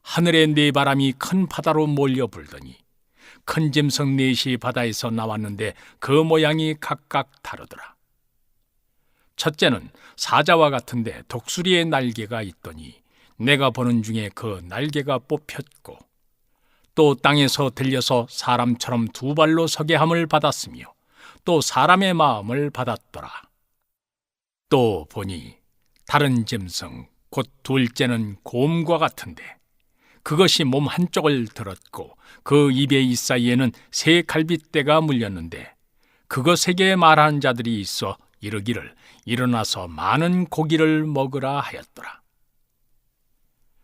하늘의 네 바람이 큰 바다로 몰려 불더니 큰 짐승 넷이 바다에서 나왔는데 그 모양이 각각 다르더라. 첫째는 사자와 같은데 독수리의 날개가 있더니 내가 보는 중에 그 날개가 뽑혔고 또 땅에서 들려서 사람처럼 두 발로 서게 함을 받았으며 또 사람의 마음을 받았더라. 또 보니 다른 짐승 곧 둘째는 곰과 같은데 그것이 몸 한쪽을 들었고 그 입의 이사이에는 새 갈빗대가 물렸는데 그것에게 말하는 자들이 있어 이르기를 일어나서 많은 고기를 먹으라 하였더라.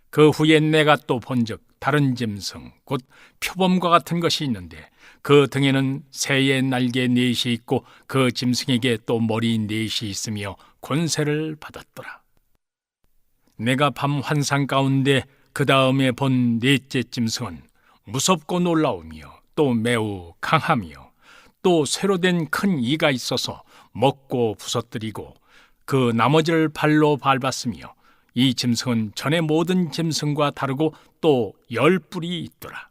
그 후에 내가 또 본즉 다른 짐승 곧 표범과 같은 것이 있는데 그 등에는 새의 날개 넷이 있고 그 짐승에게 또 머리 넷이 있으며 권세를 받았더라. 내가 밤 환상 가운데 그 다음에 본 넷째 짐승은 무섭고 놀라우며 또 매우 강하며 또 쇠로 된 큰 이가 있어서 먹고 부서뜨리고 그 나머지를 발로 밟았으며 이 짐승은 전의 모든 짐승과 다르고 또 10뿔이 있더라.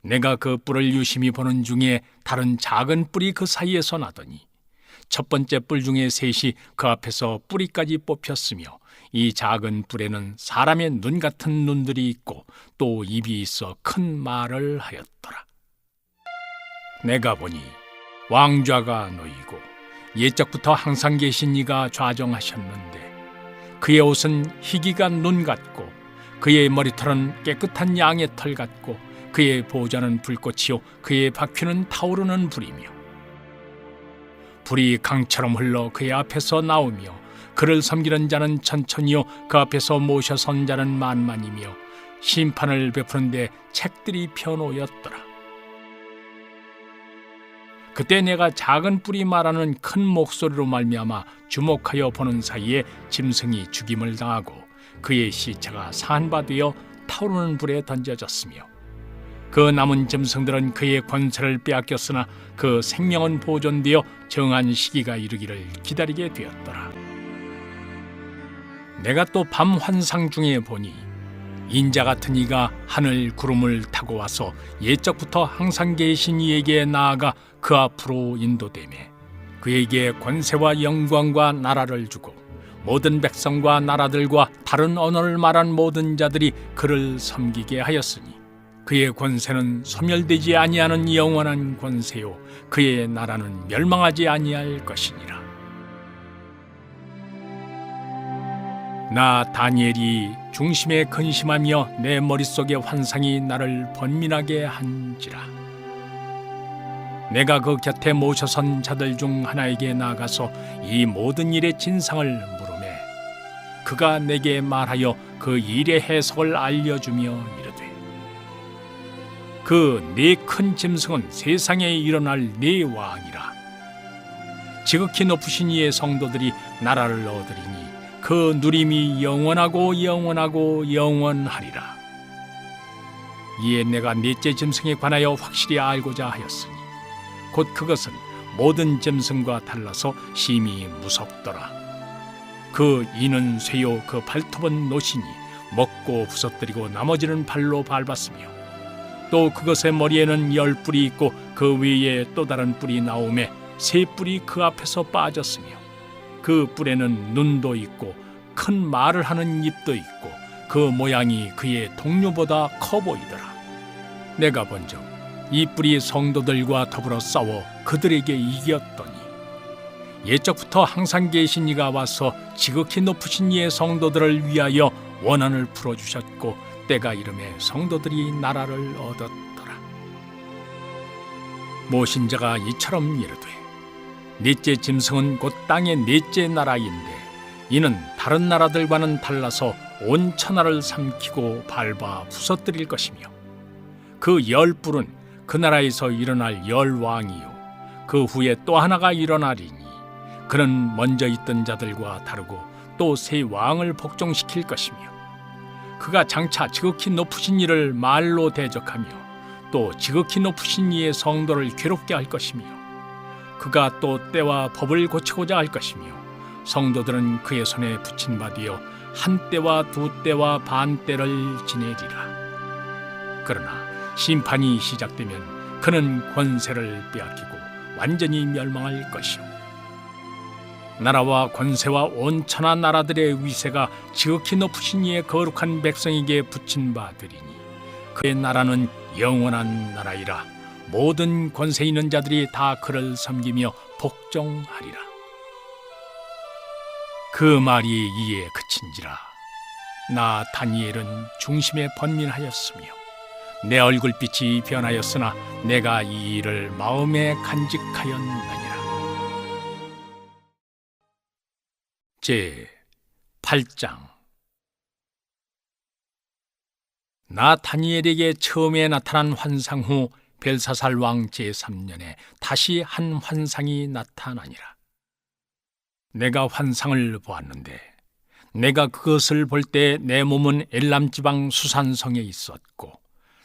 내가 그 뿔을 유심히 보는 중에 다른 작은 뿔이 그 사이에서 나더니 첫 번째 뿔 중에 셋이 그 앞에서 뿌리까지 뽑혔으며 이 작은 뿔에는 사람의 눈 같은 눈들이 있고 또 입이 있어 큰 말을 하였더라. 내가 보니 왕좌가 놓이고 옛적부터 항상 계신 이가 좌정하셨는데 그의 옷은 희기가 눈 같고 그의 머리털은 깨끗한 양의 털 같고 그의 보좌는 불꽃이요 그의 바퀴는 타오르는 불이며 불이 강처럼 흘러 그의 앞에서 나오며 그를 섬기는 자는 천천히요 그 앞에서 모셔 선 자는 만만이며 심판을 베푸는데 책들이 펴놓였더라. 그때 내가 작은 뿔이 말하는 큰 목소리로 말미암아 주목하여 보는 사이에 짐승이 죽임을 당하고 그의 시체가 산바 되어 타오르는 불에 던져졌으며 그 남은 짐승들은 그의 권세를 빼앗겼으나 그 생명은 보존되어 정한 시기가 이르기를 기다리게 되었더라. 내가 또 밤 환상 중에 보니 인자 같은 이가 하늘 구름을 타고 와서 옛적부터 항상 계신 이에게 나아가 그 앞으로 인도되매 그에게 권세와 영광과 나라를 주고 모든 백성과 나라들과 다른 언어를 말한 모든 자들이 그를 섬기게 하였으니 그의 권세는 소멸되지 아니하는 영원한 권세요 그의 나라는 멸망하지 아니할 것이니라. 나 다니엘이 중심에 근심하며 내 머릿속의 환상이 나를 번민하게 한지라. 내가 그 곁에 모셔선 자들 중 하나에게 나아가서 이 모든 일의 진상을 물으매 그가 내게 말하여 그 일의 해석을 알려주며 이르되 그 네 큰 짐승은 세상에 일어날 네 왕이라. 지극히 높으신 이의 성도들이 나라를 얻으리니 그 누림이 영원하고 영원하고 영원하리라. 이에 내가 넷째 짐승에 관하여 확실히 알고자 하였으니 곧 그것은 모든 짐승과 달라서 심히 무섭더라. 그 이는 쇠요 그 발톱은 노시니 먹고 부서뜨리고 나머지는 발로 밟았으며 또 그것의 머리에는 10뿔이 있고 그 위에 또 다른 뿔이 나오매 3뿔이 그 앞에서 빠졌으며 그 뿔에는 눈도 있고 큰 말을 하는 입도 있고 그 모양이 그의 동료보다 커 보이더라. 내가 본즉 이 뿔이 성도들과 더불어 싸워 그들에게 이겼더니 옛적부터 항상 계신 이가 와서 지극히 높으신 이의 성도들을 위하여 원한을 풀어주셨고 때가 이름에 성도들이 나라를 얻었더라. 모신 자가 이처럼 이르되 넷째 짐승은 곧 땅의 넷째 나라인데 이는 다른 나라들과는 달라서 온 천하를 삼키고 밟아 부서뜨릴 것이며 그 10뿔은 그 나라에서 일어날 10왕이요 그 후에 또 하나가 일어나리니 그는 먼저 있던 자들과 다르고 또 새 왕을 복종시킬 것이며 그가 장차 지극히 높으신 이를 말로 대적하며 또 지극히 높으신 이의 성도를 괴롭게 할 것이며 그가 또 때와 법을 고치고자 할 것이며 성도들은 그의 손에 붙인 바 되어 한 때와 두 때와 반 때를 지내리라. 그러나 심판이 시작되면 그는 권세를 빼앗기고 완전히 멸망할 것이요 나라와 권세와 온 천하 나라들의 위세가 지극히 높으신 이의 거룩한 백성에게 붙인 바 되리니 그의 나라는 영원한 나라이라. 모든 권세 있는 자들이 다 그를 섬기며 복종하리라. 그 말이 이에 그친지라. 나 다니엘은 중심에 번민하였으며 내 얼굴빛이 변하였으나 내가 이 일을 마음에 간직하였느니라. 제 8장. 나 다니엘에게 처음에 나타난 환상 후 벨사살 왕 제3년에 다시 한 환상이 나타나니라. 내가 환상을 보았는데 내가 그것을 볼 때 내 몸은 엘람 지방 수산성에 있었고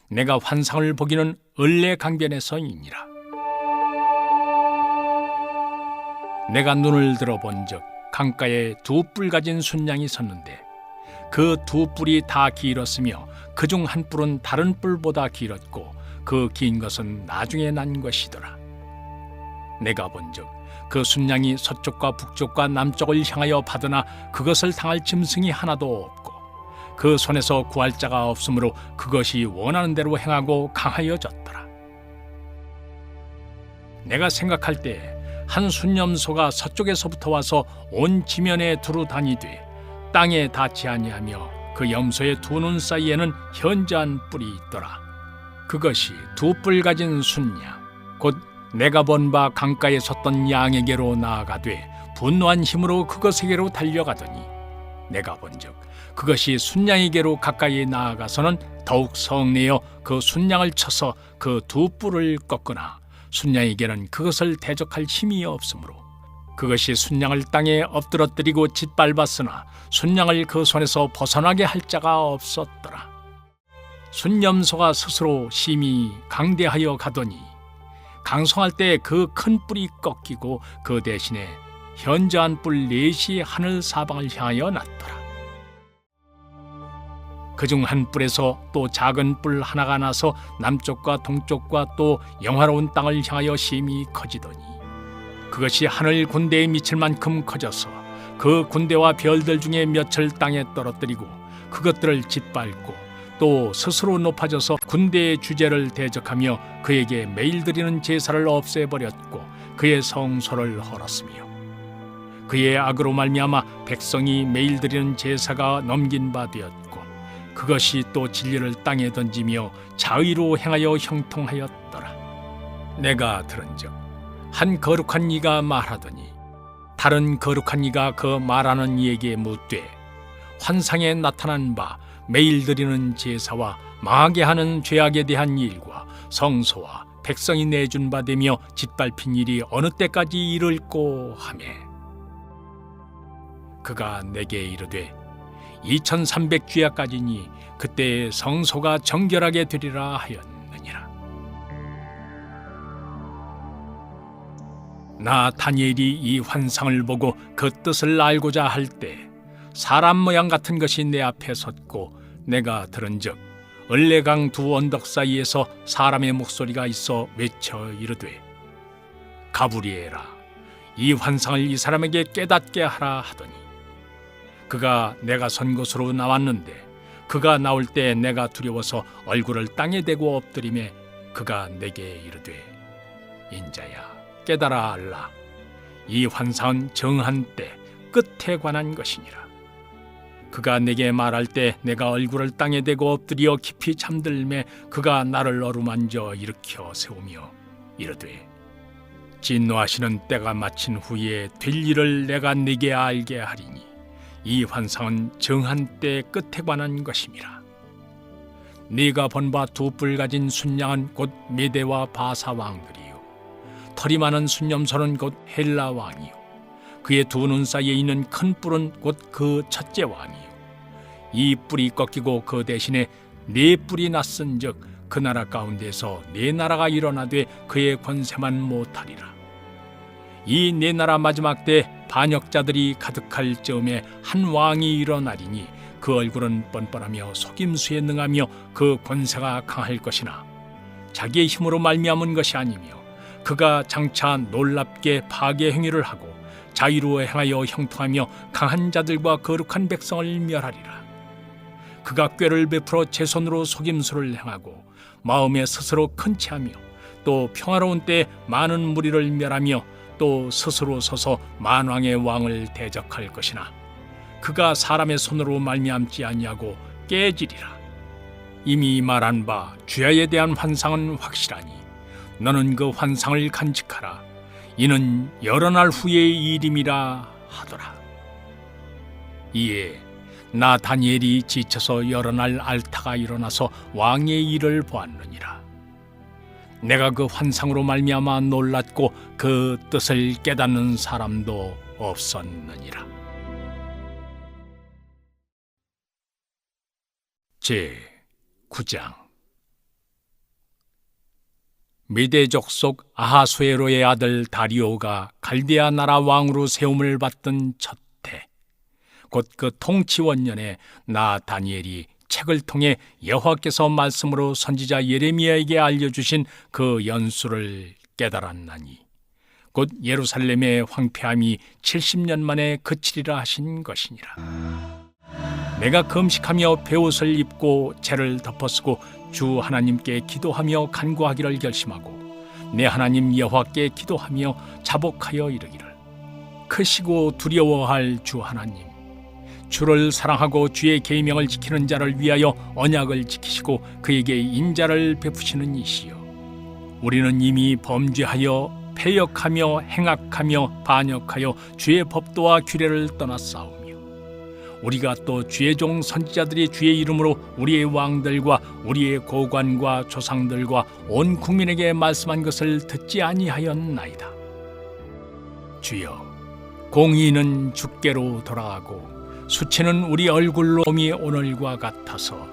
내가 환상을 보기는 을레 강변에서이니라. 내가 눈을 들어본즉 강가에 2뿔 가진 순양이 섰는데 그 2뿔이 다 길었으며 그중 한 뿔은 다른 뿔보다 길었고 그 긴 것은 나중에 난 것이더라. 내가 본즉 그 순양이 서쪽과 북쪽과 남쪽을 향하여 받으나 그것을 당할 짐승이 하나도 없고 그 손에서 구할 자가 없으므로 그것이 원하는 대로 행하고 강하여졌더라. 내가 생각할 때 한 순념소가 서쪽에서부터 와서 온 지면에 두루 다니되 땅에 닿지 아니하며 그 염소의 2눈 사이에는 현저한 뿔이 있더라. 그것이 2뿔 가진 순양 곧 내가 본 바 강가에 섰던 양에게로 나아가되 분노한 힘으로 그것에게로 달려가더니 내가 본즉 그것이 순양에게로 가까이 나아가서는 더욱 성내어 그 순양을 쳐서 그 2뿔을 꺾으나 순양에게는 그것을 대적할 힘이 없으므로 그것이 순양을 땅에 엎드러뜨리고 짓밟았으나 순양을 그 손에서 벗어나게 할 자가 없었더라. 순념소가 스스로 심히 강대하여 가더니 강성할 때 그 큰 뿔이 꺾이고 그 대신에 현저한 뿔 4시 하늘 사방을 향하여 났더라. 그중 한 뿔에서 또 작은 뿔 하나가 나서 남쪽과 동쪽과 또 영화로운 땅을 향하여 심히 커지더니 그것이 하늘 군대에 미칠 만큼 커져서 그 군대와 별들 중에 몇을 땅에 떨어뜨리고 그것들을 짓밟고 또 스스로 높아져서 군대의 주제를 대적하며 그에게 매일 드리는 제사를 없애버렸고 그의 성소를 헐었으며 그의 악으로 말미암아 백성이 매일 드리는 제사가 넘긴 바 되었고 그것이 또 진리를 땅에 던지며 자의로 행하여 형통하였더라. 내가 들은즉 한 거룩한 이가 말하더니 다른 거룩한 이가 그 말하는 이에게 묻되 환상에 나타난 바 매일 드리는 제사와 망하게 하는 죄악에 대한 일과 성소와 백성이 내준 바 되며 짓밟힌 일이 어느 때까지 이를꼬 하매 그가 내게 이르되 2300주야까지니 그때 성소가 정결하게 되리라 하였느니라. 나 다니엘이 이 환상을 보고 그 뜻을 알고자 할 때 사람 모양 같은 것이 내 앞에 섰고 내가 들은즉 을레강 두 언덕 사이에서 사람의 목소리가 있어 외쳐 이르되 가브리엘아 이 환상을 이 사람에게 깨닫게 하라 하더니 그가 내가 선 곳으로 나왔는데 그가 나올 때 내가 두려워서 얼굴을 땅에 대고 엎드리매 그가 내게 이르되 인자야 깨달아 알라 이 환상은 정한 때 끝에 관한 것이니라. 그가 내게 말할 때 내가 얼굴을 땅에 대고 엎드려 깊이 잠들매 그가 나를 어루만져 일으켜 세우며 이르되 진노하시는 때가 마친 후에 될 일을 내가 네게 알게 하리니 이 환상은 정한 때 끝에 관한 것임이라. 네가 본 바 두 뿔 가진 순양은 곧 메대와 바사 왕들이요 털이 많은 순념소는 곧 헬라 왕이요 그의 두 눈 사이에 있는 큰 뿔은 곧 그 첫째 왕이요 이 뿔이 꺾이고 그 대신에 네 뿔이 났은즉 그 나라 가운데서 네 나라가 일어나되 그의 권세만 못하리라. 이 네 나라 마지막 때 반역자들이 가득할 즈음에 한 왕이 일어나리니 그 얼굴은 뻔뻔하며 속임수에 능하며 그 권세가 강할 것이나 자기의 힘으로 말미암은 것이 아니며 그가 장차 놀랍게 파괴 행위를 하고 자유로 행하여 형통하며 강한 자들과 거룩한 백성을 멸하리라. 그가 꾀를 베풀어 제 손으로 속임수를 행하고 마음에 스스로 큰 체하며 또 평화로운 때 많은 무리를 멸하며 또 스스로 서서 만왕의 왕을 대적할 것이나 그가 사람의 손으로 말미암지 아니하고 깨지리라. 이미 말한 바 주야에 대한 환상은 확실하니 너는 그 환상을 간직하라. 이는 여러 날 후의 일임이라 하더라. 이에 나 다니엘이 지쳐서 여러 날 앓다가 일어나서 왕의 일을 보았느니라. 내가 그 환상으로 말미암아 놀랐고 그 뜻을 깨닫는 사람도 없었느니라. 제 9장 미대 족속 아하수에로의 아들 다리오가 갈대아 나라 왕으로 세움을 받던 첫 해, 곧 그 통치 원년에 나 다니엘이 책을 통해 여호와께서 말씀으로 선지자 예레미야에게 알려주신 그 연수를 깨달았나니 곧 예루살렘의 황폐함이 70년 만에 그치리라 하신 것이니라. 내가 금식하며 베옷을 입고 재를 덮어쓰고 주 하나님께 기도하며 간구하기를 결심하고 내 하나님 여호와께 기도하며 자복하여 이르기를 크시고 두려워할 주 하나님, 주를 사랑하고 주의 계명을 지키는 자를 위하여 언약을 지키시고 그에게 인자를 베푸시는 이시여, 우리는 이미 범죄하여 패역하며 행악하며 반역하여 주의 법도와 규례를 떠났사오며 우리가 또 주의 종 선지자들이 주의 이름으로 우리의 왕들과 우리의 고관과 조상들과 온 국민에게 말씀한 것을 듣지 아니하였나이다. 주여, 공의는 주께로 돌아가고 수치는 우리 얼굴로 봄이 오늘과 같아서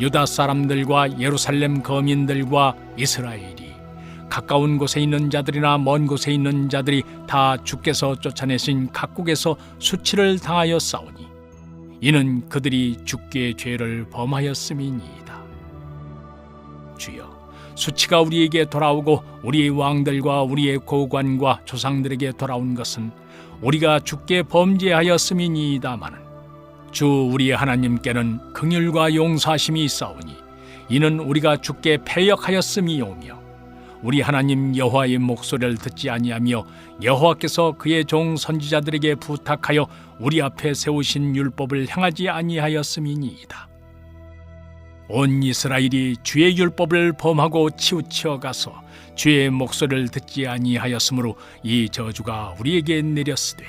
유다 사람들과 예루살렘 거민들과 이스라엘이 가까운 곳에 있는 자들이나 먼 곳에 있는 자들이 다 주께서 쫓아내신 각국에서 수치를 당하여 싸우니 이는 그들이 주께 죄를 범하였음이니이다. 주여, 수치가 우리에게 돌아오고 우리의 왕들과 우리의 고관과 조상들에게 돌아온 것은 우리가 주께 범죄하였음이니이다마는 주 우리 하나님께는 긍휼과 용서하심이 있사오니 이는 우리가 주께 패역하였음이오며 우리 하나님 여호와의 목소리를 듣지 아니하며 여호와께서 그의 종 선지자들에게 부탁하여 우리 앞에 세우신 율법을 행하지 아니하였음이니이다. 온 이스라엘이 주의 율법을 범하고 치우쳐 가서 주의 목소리를 듣지 아니하였으므로 이 저주가 우리에게 내렸으되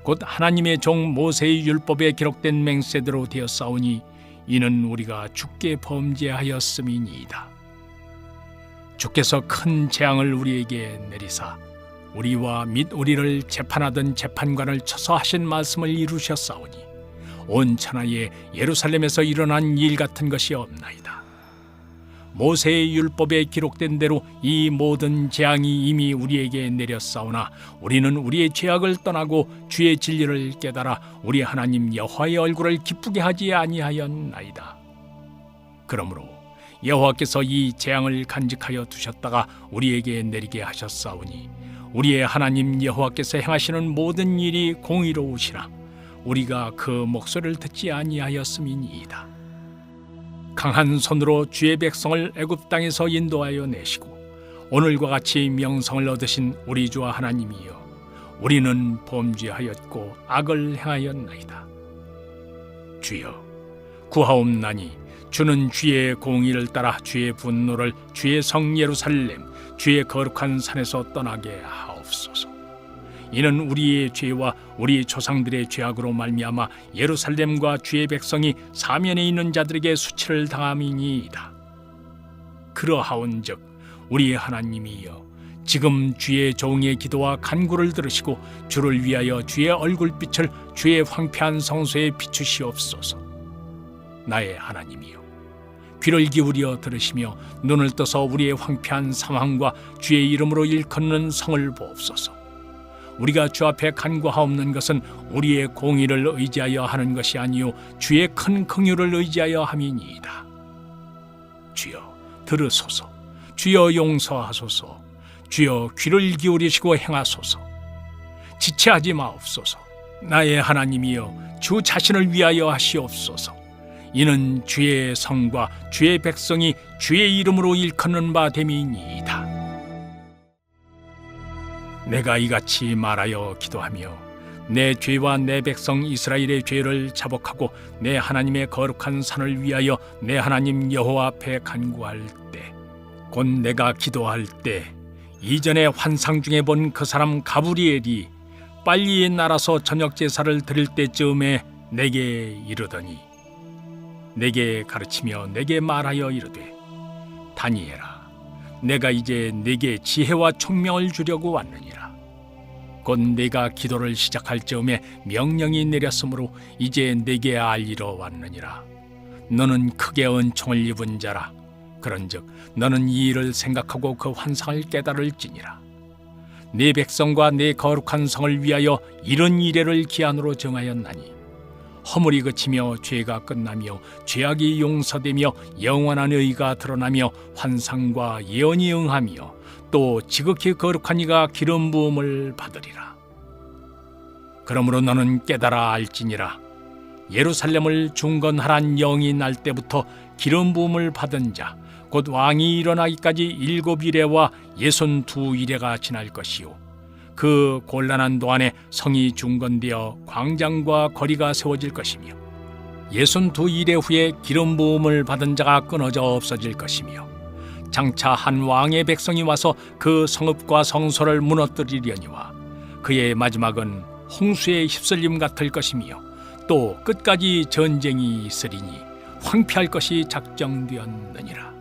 곧 하나님의 종 모세의 율법에 기록된 맹세대로 되었사오니 이는 우리가 주께 범죄하였음이니이다. 주께서 큰 재앙을 우리에게 내리사 우리와 및 우리를 재판하던 재판관을 쳐서 하신 말씀을 이루셨사오니 온 천하에 예루살렘에서 일어난 일 같은 것이 없나이다. 모세의 율법에 기록된 대로 이 모든 재앙이 이미 우리에게 내렸사오나 우리는 우리의 죄악을 떠나고 주의 진리를 깨달아 우리 하나님 여호와의 얼굴을 기쁘게 하지 아니하였나이다. 그러므로 여호와께서 이 재앙을 간직하여 두셨다가 우리에게 내리게 하셨사오니 우리의 하나님 여호와께서 행하시는 모든 일이 공의로우시나 우리가 그 목소리를 듣지 아니하였음이니이다. 강한 손으로 주의 백성을 애굽 땅에서 인도하여 내시고 오늘과 같이 명성을 얻으신 우리 주 하나님이여 우리는 범죄하였고 악을 행하였나이다. 주여 구하옵나니 주는 주의 공의를 따라 주의 분노를 주의 성 예루살렘 주의 거룩한 산에서 떠나게 하옵소서. 이는 우리의 죄와 우리 조상들의 죄악으로 말미암아 예루살렘과 주의 백성이 사면에 있는 자들에게 수치를 당함이니이다. 그러하온즉 우리 하나님이여 지금 주의 종의 기도와 간구를 들으시고 주를 위하여 주의 얼굴빛을 주의 황폐한 성소에 비추시옵소서. 나의 하나님이여 귀를 기울여 들으시며 눈을 떠서 우리의 황폐한 상황과 주의 이름으로 일컫는 성을 보옵소서. 우리가 주 앞에 간구하옵는 것은 우리의 공의를 의지하여 하는 것이 아니요 주의 큰 긍휼을 의지하여 함이니이다. 주여 들으소서. 주여 용서하소서. 주여 귀를 기울이시고 행하소서. 지체하지 마옵소서. 나의 하나님이여 주 자신을 위하여 하시옵소서. 이는 주의 성과 주의 백성이 주의 이름으로 일컫는 바 됨이니이다. 내가 이같이 말하여 기도하며 내 죄와 내 백성 이스라엘의 죄를 자복하고 내 하나님의 거룩한 산을 위하여 내 하나님 여호와 앞에 간구할 때 곧 내가 기도할 때 이전에 환상 중에 본 그 사람 가브리엘이 빨리 날아서 저녁 제사를 드릴 때쯤에 내게 이르더니 내게 가르치며 내게 말하여 이르되 다니엘아 내가 이제 네게 지혜와 총명을 주려고 왔느니라. 곧 내가 기도를 시작할 즈음에 명령이 내렸으므로 이제 네게 알리러 왔느니라. 너는 크게 은총을 입은 자라. 그런즉 너는 이 일을 생각하고 그 환상을 깨달을지니라. 네 백성과 네 거룩한 성을 위하여 이런 이래를 기한으로 정하였나니 허물이 그치며 죄가 끝나며 죄악이 용서되며 영원한 의가 드러나며 환상과 예언이 응하며 또 지극히 거룩한 이가 기름 부음을 받으리라. 그러므로 너는 깨달아 알지니라. 예루살렘을 중건하란 영이 날 때부터 기름 부음을 받은 자 곧 왕이 일어나기까지 7이레와 62이레가 지날 것이요 그 곤란한 동안에 성이 중건되어 광장과 거리가 세워질 것이며 62이레 후에 기름 부음을 받은 자가 끊어져 없어질 것이며 장차 한 왕의 백성이 와서 그 성읍과 성소를 무너뜨리려니와 그의 마지막은 홍수에 휩쓸림 같을 것이며 또 끝까지 전쟁이 있으리니 황폐할 것이 작정되었느니라.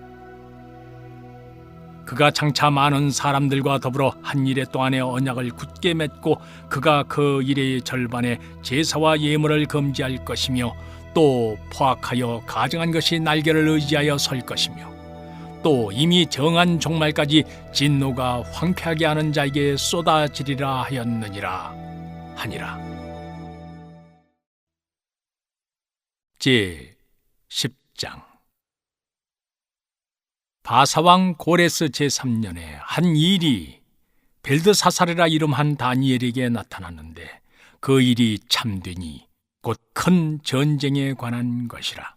그가 장차 많은 사람들과 더불어 한 이레 동안의 언약을 굳게 맺고 그가 그 이레의 절반에 제사와 예물을 금지할 것이며 또 포악하여 가증한 것이 날개를 의지하여 설 것이며 또 이미 정한 종말까지 진노가 황폐하게 하는 자에게 쏟아지리라 하였느니라 하니라. 제 10장. 바사왕 고레스 제3년에 한 일이 벨드사살이라 이름한 다니엘에게 나타났는데 그 일이 참되니 곧 큰 전쟁에 관한 것이라.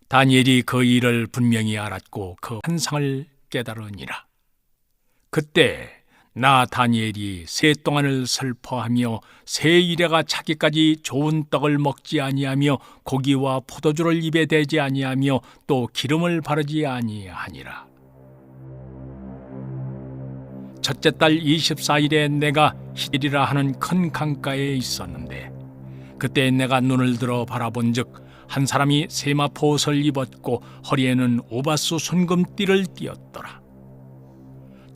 다니엘이 그 일을 분명히 알았고 그 환상을 깨달으니라. 그때 나 다니엘이 새 동안을 슬퍼하며 새 이래가 차기까지 좋은 떡을 먹지 아니하며 고기와 포도주를 입에 대지 아니하며 또 기름을 바르지 아니하니라. 첫째 달 24일에 내가 히딜이라 하는 큰 강가에 있었는데 그때 내가 눈을 들어 바라본즉 한 사람이 세마포 옷을 입었고 허리에는 우바수 순금띠를 띠었더라.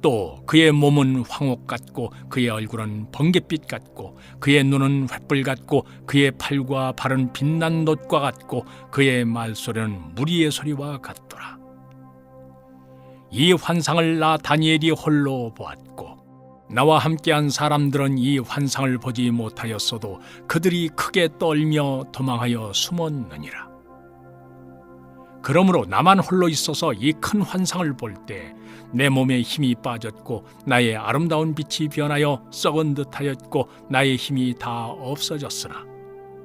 또 그의 몸은 황옥 같고 그의 얼굴은 번갯빛 같고 그의 눈은 횃불 같고 그의 팔과 발은 빛난 놋과 같고 그의 말소리는 무리의 소리와 같더라. 이 환상을 나 다니엘이 홀로 보았고 나와 함께한 사람들은 이 환상을 보지 못하였어도 그들이 크게 떨며 도망하여 숨었느니라. 그러므로 나만 홀로 있어서 이 큰 환상을 볼 때 내 몸에 힘이 빠졌고 나의 아름다운 빛이 변하여 썩은 듯하였고 나의 힘이 다 없어졌으나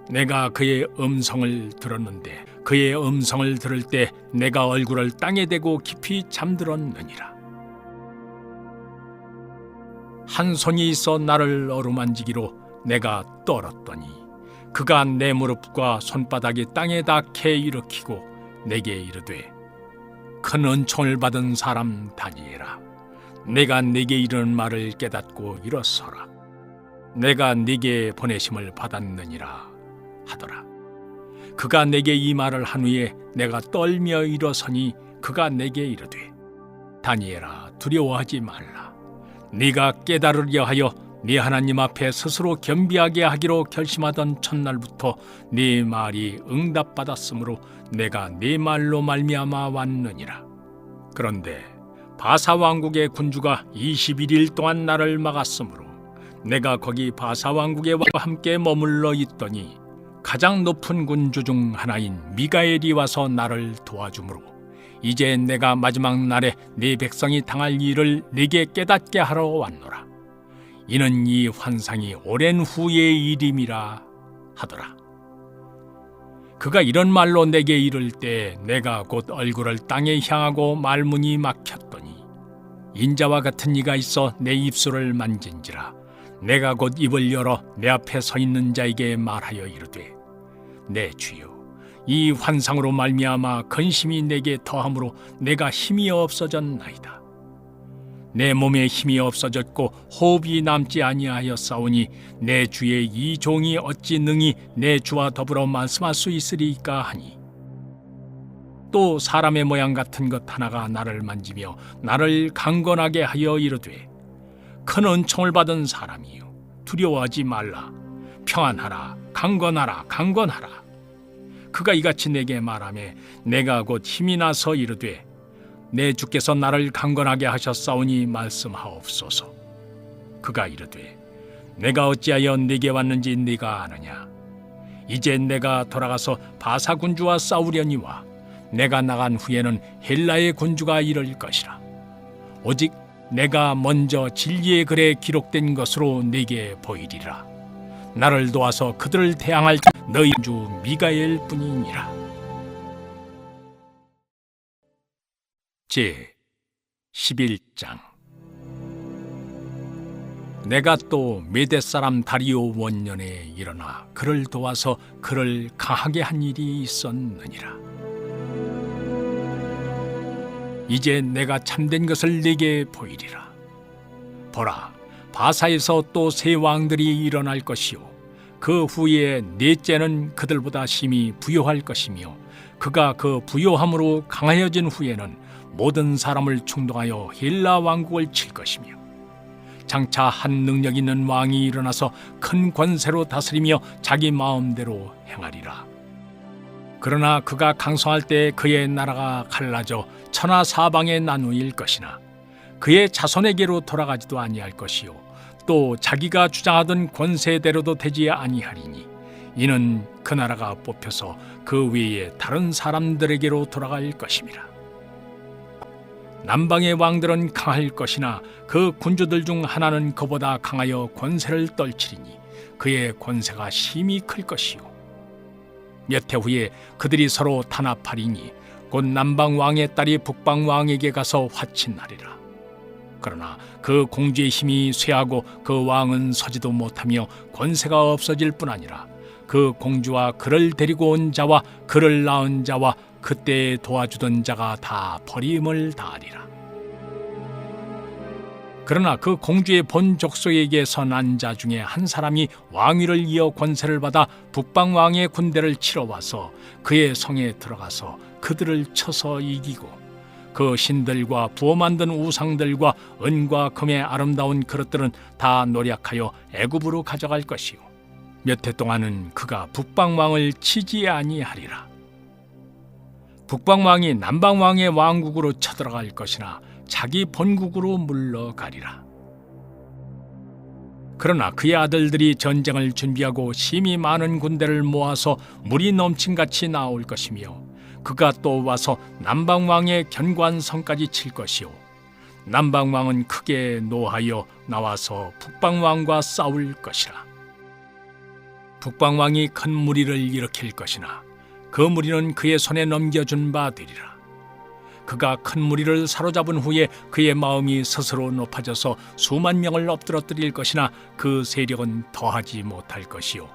내가 그의 음성을 들었는데 그의 음성을 들을 때 내가 얼굴을 땅에 대고 깊이 잠들었느니라. 한 손이 있어 나를 어루만지기로 내가 떨었더니 그가 내 무릎과 손바닥이 땅에 닿게 일으키고 내게 이르되 큰 은총을 받은 사람 다니엘아, 내가 네게 이르는 말을 깨닫고 일어서라. 내가 네게 보내심을 받았느니라 하더라. 그가 내게 이 말을 한 후에 내가 떨며 일어서니 그가 내게 이르되 다니엘아, 두려워하지 말라. 네가 깨달으려 하여 네 하나님 앞에 스스로 겸비하게 하기로 결심하던 첫날부터 네 말이 응답받았으므로 내가 네 말로 말미암아 왔느니라. 그런데 바사 왕국의 군주가 21일 동안 나를 막았으므로 내가 거기 바사 왕국의 왕과 함께 머물러 있더니 가장 높은 군주 중 하나인 미가엘이 와서 나를 도와주므로 이제 내가 마지막 날에 네 백성이 당할 일을 네게 깨닫게 하러 왔노라. 이는 이 환상이 오랜 후의 일임이라 하더라. 그가 이런 말로 내게 이를 때 내가 곧 얼굴을 땅에 향하고 말문이 막혔더니 인자와 같은 이가 있어 내 입술을 만진지라. 내가 곧 입을 열어 내 앞에 서 있는 자에게 말하여 이르되 내 주여, 이 환상으로 말미암아 근심이 내게 더함으로 내가 힘이 없어졌나이다. 내 몸에 힘이 없어졌고 호흡이 남지 아니하였사오니 내 주의 이 종이 어찌 능히 내 주와 더불어 말씀할 수 있으리까 하니 또 사람의 모양 같은 것 하나가 나를 만지며 나를 강건하게 하여 이르되 큰 은총을 받은 사람이요, 두려워하지 말라. 평안하라. 강건하라. 강건하라. 그가 이같이 내게 말하매 내가 곧 힘이 나서 이르되 내 주께서 나를 강건하게 하셨사오니 말씀하옵소서. 그가 이르되 내가 어찌하여 네게 왔는지 네가 아느냐. 이제 내가 돌아가서 바사 군주와 싸우려니와 내가 나간 후에는 헬라의 군주가 이를 것이라. 오직 내가 먼저 진리의 글에 기록된 것으로 네게 보이리라. 나를 도와서 그들을 대항할 너희 주 미가엘 뿐이니라. 제 11장. 내가 또 메대 사람 다리오 원년에 일어나 그를 도와서 그를 강하게 한 일이 있었느니라. 이제 내가 참된 것을 네게 보이리라. 보라, 바사에서 또 새 왕들이 일어날 것이요 그 후에 넷째는 그들보다 심히 부요할 것이며 그가 그 부요함으로 강하여진 후에는 모든 사람을 충동하여 헬라 왕국을 칠 것이며 장차 한 능력 있는 왕이 일어나서 큰 권세로 다스리며 자기 마음대로 행하리라. 그러나 그가 강성할 때 그의 나라가 갈라져 천하 사방에 나누일 것이나 그의 자손에게로 돌아가지도 아니할 것이요 또 자기가 주장하던 권세대로도 되지 아니하리니 이는 그 나라가 뽑혀서 그 외에 다른 사람들에게로 돌아갈 것임이라. 남방의 왕들은 강할 것이나 그 군주들 중 하나는 그보다 강하여 권세를 떨치리니 그의 권세가 심히 클 것이요. 몇 해 후에 그들이 서로 탄압하리니 곧 남방 왕의 딸이 북방 왕에게 가서 화친하리라. 그러나 그 공주의 힘이 쇠하고 그 왕은 서지도 못하며 권세가 없어질 뿐 아니라 그 공주와 그를 데리고 온 자와 그를 낳은 자와 그때 도와주던 자가 다 버림을 당하리라. 그러나 그 공주의 본 족속에게서 난 자 중에 한 사람이 왕위를 이어 권세를 받아 북방 왕의 군대를 치러 와서 그의 성에 들어가서 그들을 쳐서 이기고 그 신들과 부어 만든 우상들과 은과 금의 아름다운 그릇들은 다 노략하여 애굽으로 가져갈 것이요. 몇 해 동안은 그가 북방 왕을 치지 아니하리라. 북방 왕이 남방 왕의 왕국으로 쳐들어갈 것이나 자기 본국으로 물러가리라. 그러나 그의 아들들이 전쟁을 준비하고 심히 많은 군대를 모아서 물이 넘친같이 나올 것이며 그가 또 와서 남방 왕의 견고한 성까지 칠 것이요. 남방 왕은 크게 노하여 나와서 북방 왕과 싸울 것이라. 북방 왕이 큰 무리를 일으킬 것이나 그 무리는 그의 손에 넘겨준 바 되리라. 그가 큰 무리를 사로잡은 후에 그의 마음이 스스로 높아져서 수만 명을 엎드러뜨릴 것이나 그 세력은 더하지 못할 것이요.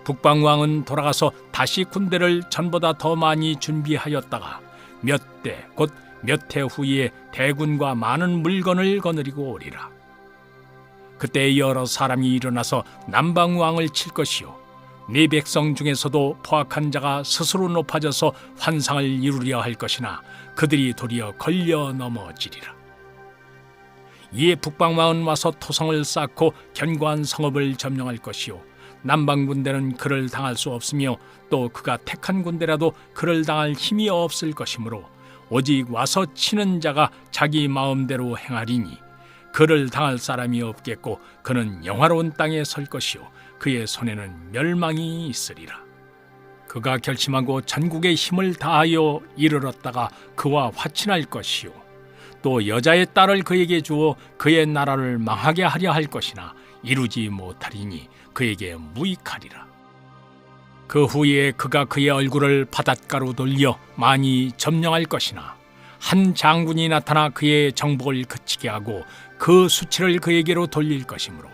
북방 왕은 돌아가서 다시 군대를 전보다 더 많이 준비하였다가 몇 대 곧 몇 해 후에 대군과 많은 물건을 거느리고 오리라. 그때 여러 사람이 일어나서 남방 왕을 칠 것이요. 네 백성 중에서도 포악한 자가 스스로 높아져서 환상을 이루려 할 것이나 그들이 도리어 걸려 넘어지리라. 이에 북방왕은 와서 토성을 쌓고 견고한 성읍을 점령할 것이요. 남방 군대는 그를 당할 수 없으며 또 그가 택한 군대라도 그를 당할 힘이 없을 것이므로 오직 와서 치는 자가 자기 마음대로 행하리니 그를 당할 사람이 없겠고 그는 영화로운 땅에 설 것이요. 그의 손에는 멸망이 있으리라. 그가 결심하고 전국의 힘을 다하여 이르렀다가 그와 화친할 것이요. 또 여자의 딸을 그에게 주어 그의 나라를 망하게 하려 할 것이나 이루지 못하리니 그에게 무익하리라. 그 후에 그가 그의 얼굴을 바닷가로 돌려 많이 점령할 것이나 한 장군이 나타나 그의 정복을 그치게 하고 그 수치를 그에게로 돌릴 것이므로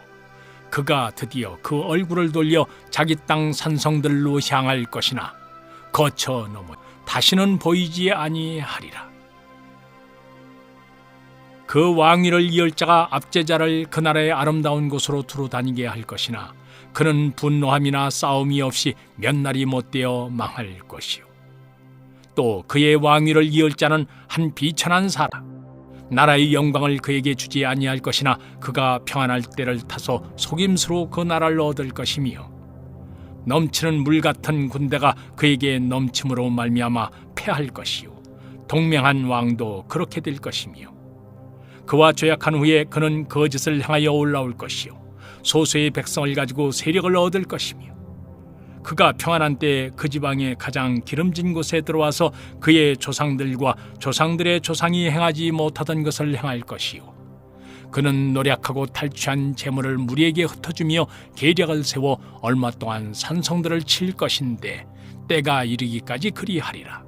그가 드디어 그 얼굴을 돌려 자기 땅 산성들로 향할 것이나 거쳐 넘어 다시는 보이지 아니하리라. 그 왕위를 이을 자가 압제자를 그 나라의 아름다운 곳으로 두루 다니게 할 것이나 그는 분노함이나 싸움이 없이 몇 날이 못되어 망할 것이요. 또 그의 왕위를 이을 자는 한 비천한 사람 나라의 영광을 그에게 주지 아니할 것이나 그가 평안할 때를 타서 속임수로 그 나라를 얻을 것이며 넘치는 물 같은 군대가 그에게 넘침으로 말미암아 패할 것이요. 동맹한 왕도 그렇게 될 것이며 그와 조약한 후에 그는 거짓을 향하여 올라올 것이요. 소수의 백성을 가지고 세력을 얻을 것이며 그가 평안한 때에 그 지방의 가장 기름진 곳에 들어와서 그의 조상들과 조상들의 조상이 행하지 못하던 것을 행할 것이요. 그는 노력하고 탈취한 재물을 무리에게 흩어주며 계략을 세워 얼마 동안 산성들을 칠 것인데 때가 이르기까지 그리하리라.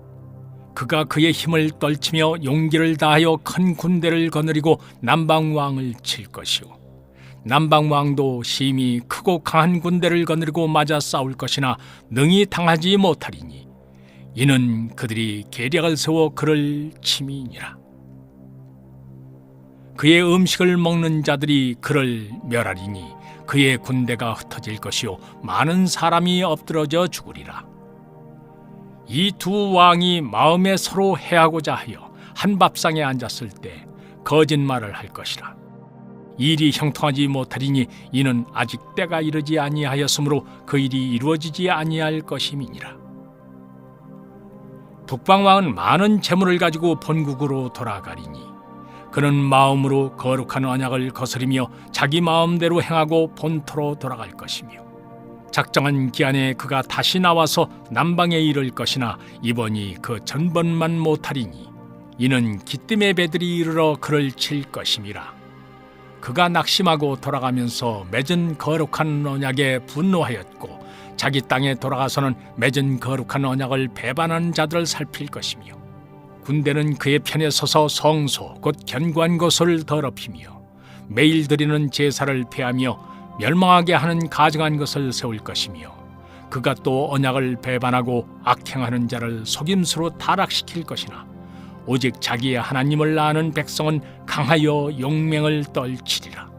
그가 그의 힘을 떨치며 용기를 다하여 큰 군대를 거느리고 남방왕을 칠 것이요. 남방왕도 심히 크고 강한 군대를 거느리고 맞아 싸울 것이나 능히 당하지 못하리니 이는 그들이 계략을 세워 그를 침이니라. 그의 음식을 먹는 자들이 그를 멸하리니 그의 군대가 흩어질 것이요 많은 사람이 엎드러져 죽으리라. 이 두 왕이 마음에 서로 해하고자 하여 한 밥상에 앉았을 때 거짓말을 할 것이라. 일이 형통하지 못하리니 이는 아직 때가 이르지 아니하였으므로 그 일이 이루어지지 아니할 것임이니라. 북방왕은 많은 재물을 가지고 본국으로 돌아가리니 그는 마음으로 거룩한 언약을 거스리며 자기 마음대로 행하고 본토로 돌아갈 것이며 작정한 기한에 그가 다시 나와서 남방에 이를 것이나 이번이 그 전번만 못하리니 이는 기뜸의 배들이 이르러 그를 칠 것임이라. 그가 낙심하고 돌아가면서 맺은 거룩한 언약에 분노하였고 자기 땅에 돌아가서는 맺은 거룩한 언약을 배반하는 자들을 살필 것이며 군대는 그의 편에 서서 성소 곧 견고한 곳을 더럽히며 매일 드리는 제사를 폐하며 멸망하게 하는 가증한 것을 세울 것이며 그가 또 언약을 배반하고 악행하는 자를 속임수로 타락시킬 것이나 오직 자기의 하나님을 아는 백성은 강하여 용맹을 떨치리라.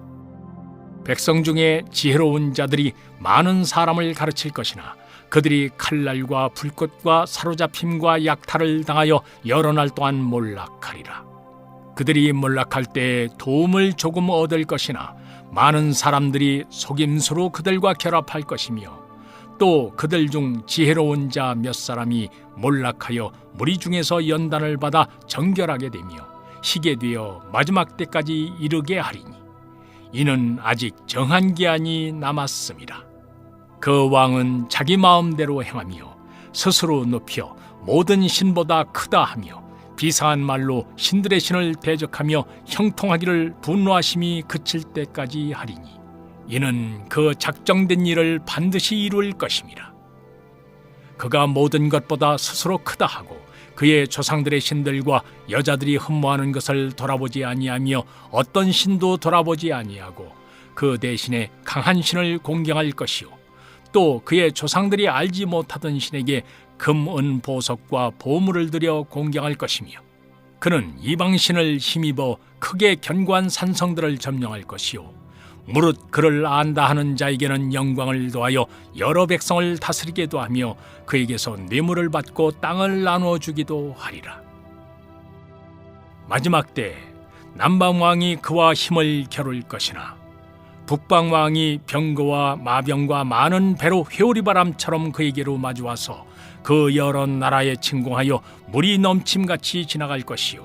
백성 중에 지혜로운 자들이 많은 사람을 가르칠 것이나 그들이 칼날과 불꽃과 사로잡힘과 약탈을 당하여 여러 날 동안 몰락하리라. 그들이 몰락할 때에 도움을 조금 얻을 것이나 많은 사람들이 속임수로 그들과 결합할 것이며 또 그들 중 지혜로운 자 몇 사람이 몰락하여 무리 중에서 연단을 받아 정결하게 되며 희게 되어 마지막 때까지 이르게 하리니 이는 아직 정한 기한이 남았음이라. 그 왕은 자기 마음대로 행하며 스스로 높여 모든 신보다 크다 하며 비상한 말로 신들의 신을 대적하며 형통하기를 분노하심이 그칠 때까지 하리니 이는 그 작정된 일을 반드시 이룰 것임이라. 그가 모든 것보다 스스로 크다 하고 그의 조상들의 신들과 여자들이 흠모하는 것을 돌아보지 아니하며 어떤 신도 돌아보지 아니하고 그 대신에 강한 신을 공경할 것이요 또 그의 조상들이 알지 못하던 신에게 금, 은, 보석과 보물을 들여 공경할 것이며 그는 이방신을 힘입어 크게 견고한 산성들을 점령할 것이요 무릇 그를 안다 하는 자에게는 영광을 더하여 여러 백성을 다스리게도 하며 그에게서 뇌물을 받고 땅을 나누어 주기도 하리라. 마지막 때 남방왕이 그와 힘을 겨룰 것이나 북방왕이 병거와 마병과 많은 배로 회오리바람처럼 그에게로 마주와서 그 여러 나라에 침공하여 물이 넘침같이 지나갈 것이요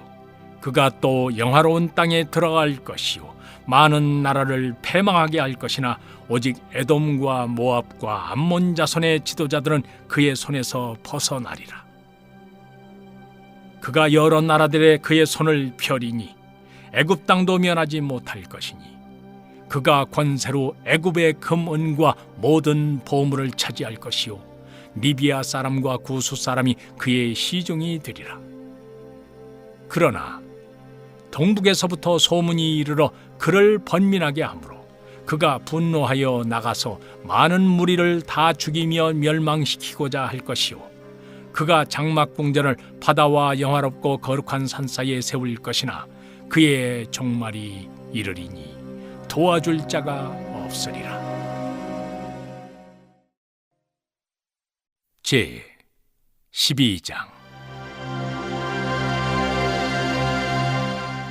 그가 또 영화로운 땅에 들어갈 것이요 많은 나라를 패망하게 할 것이나 오직 에돔과 모압과 암몬 자손의 지도자들은 그의 손에서 벗어나리라. 그가 여러 나라들의 그의 손을 펴리니 애굽 땅도 면하지 못할 것이니 그가 권세로 애굽의 금, 은과 모든 보물을 차지할 것이요 리비아 사람과 구수 사람이 그의 시종이 되리라. 그러나 동북에서부터 소문이 이르러 그를 번민하게 하므로 그가 분노하여 나가서 많은 무리를 다 죽이며 멸망시키고자 할 것이요 그가 장막궁전을 바다와 영화롭고 거룩한 산 사이에 세울 것이나 그의 종말이 이르리니 도와줄 자가 없으리라. 제 12장.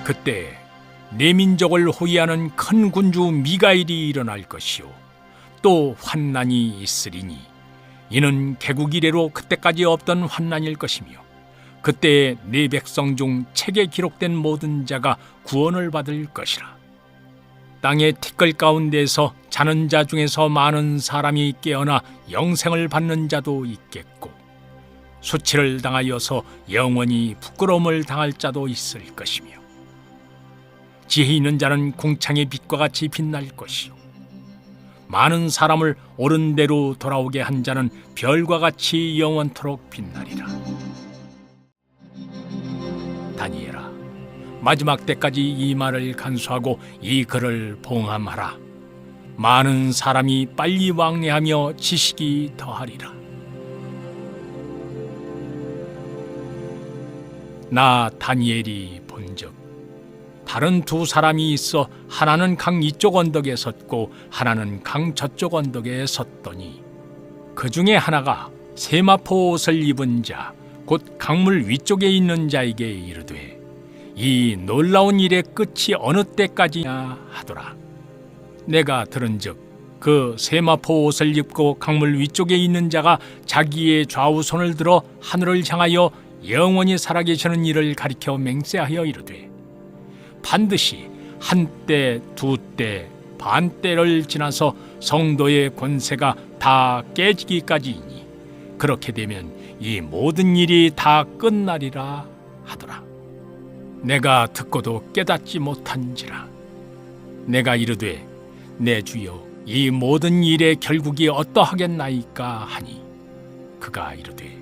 그때 내 민족을 호위하는 큰 군주 미가일이 일어날 것이요 또 환난이 있으리니 이는 개국 이래로 그때까지 없던 환난일 것이며 그때 내 백성 중 책에 기록된 모든 자가 구원을 받을 것이라. 땅의 티끌 가운데서 자는 자 중에서 많은 사람이 깨어나 영생을 받는 자도 있겠고 수치를 당하여서 영원히 부끄러움을 당할 자도 있을 것이며 지혜 있는 자는 궁창의 빛과 같이 빛날 것이요 많은 사람을 옳은 대로 돌아오게 한 자는 별과 같이 영원토록 빛나리라. 다니엘아, 마지막 때까지 이 말을 간수하고 이 글을 봉함하라. 많은 사람이 빨리 왕래하며 지식이 더하리라. 나 다니엘이 본즉 다른 두 사람이 있어 하나는 강 이쪽 언덕에 섰고 하나는 강 저쪽 언덕에 섰더니 그 중에 하나가 세마포 옷을 입은 자 곧 강물 위쪽에 있는 자에게 이르되 이 놀라운 일의 끝이 어느 때까지냐 하더라. 내가 들은즉 그 세마포 옷을 입고 강물 위쪽에 있는 자가 자기의 좌우 손을 들어 하늘을 향하여 영원히 살아계시는 이를 가리켜 맹세하여 이르되 반드시 한때, 두때, 반때를 지나서 성도의 권세가 다 깨지기까지이니 그렇게 되면 이 모든 일이 다 끝나리라 하더라. 내가 듣고도 깨닫지 못한지라. 내가 이르되 내 주여 이 모든 일의 결국이 어떠하겠나이까 하니 그가 이르되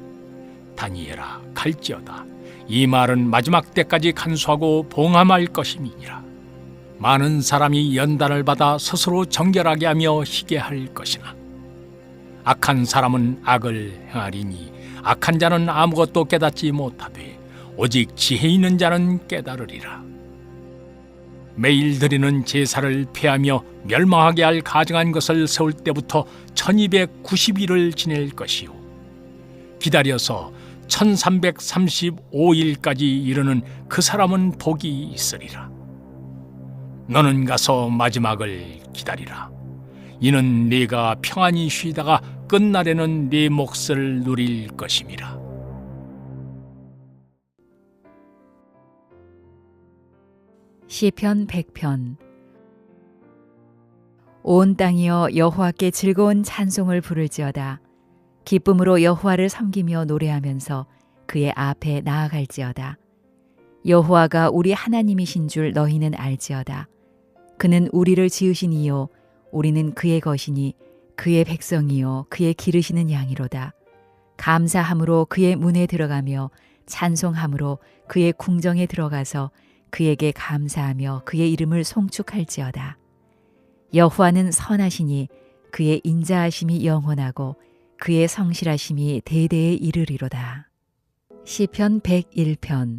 다니엘아 갈지어다. 이 말은 마지막 때까지 간수하고 봉함할 것임이니라. 많은 사람이 연단을 받아 스스로 정결하게 하며 희게 할 것이나 악한 사람은 악을 행하리니 악한 자는 아무것도 깨닫지 못하되 오직 지혜 있는 자는 깨달으리라. 매일 드리는 제사를 폐하며 멸망하게 할 가증한 것을 세울 때부터 1290일을 지낼 것이요 기다려서 1335일까지 이르는 그 사람은 복이 있으리라. 너는 가서 마지막을 기다리라. 이는 네가 평안히 쉬다가 끝날에는 네 몫을 누릴 것임이라. 시편 100편. 온 땅이여 여호와께 즐거운 찬송을 부를지어다. 기쁨으로 여호와를 섬기며 노래하면서 그의 앞에 나아갈지어다. 여호와가 우리 하나님이신 줄 너희는 알지어다. 그는 우리를 지으신 이요 우리는 그의 것이니 그의 백성이요 그의 기르시는 양이로다. 감사함으로 그의 문에 들어가며 찬송함으로 그의 궁정에 들어가서 그에게 감사하며 그의 이름을 송축할지어다. 여호와는 선하시니 그의 인자하심이 영원하고 그의 성실하심이 대대에 이르리로다. 시편 101편.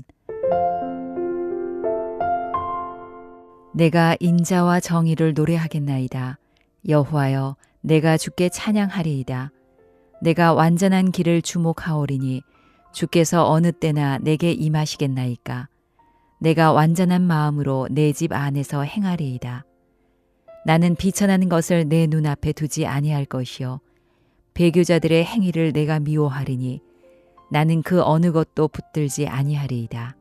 내가 인자와 정의를 노래하겠나이다. 여호와여 내가 주께 찬양하리이다. 내가 완전한 길을 주목하오리니 주께서 어느 때나 내게 임하시겠나이까. 내가 완전한 마음으로 내 집 안에서 행하리이다. 나는 비천한 것을 내 눈앞에 두지 아니할 것이요 배교자들의 행위를 내가 미워하리니 나는 그 어느 것도 붙들지 아니하리이다.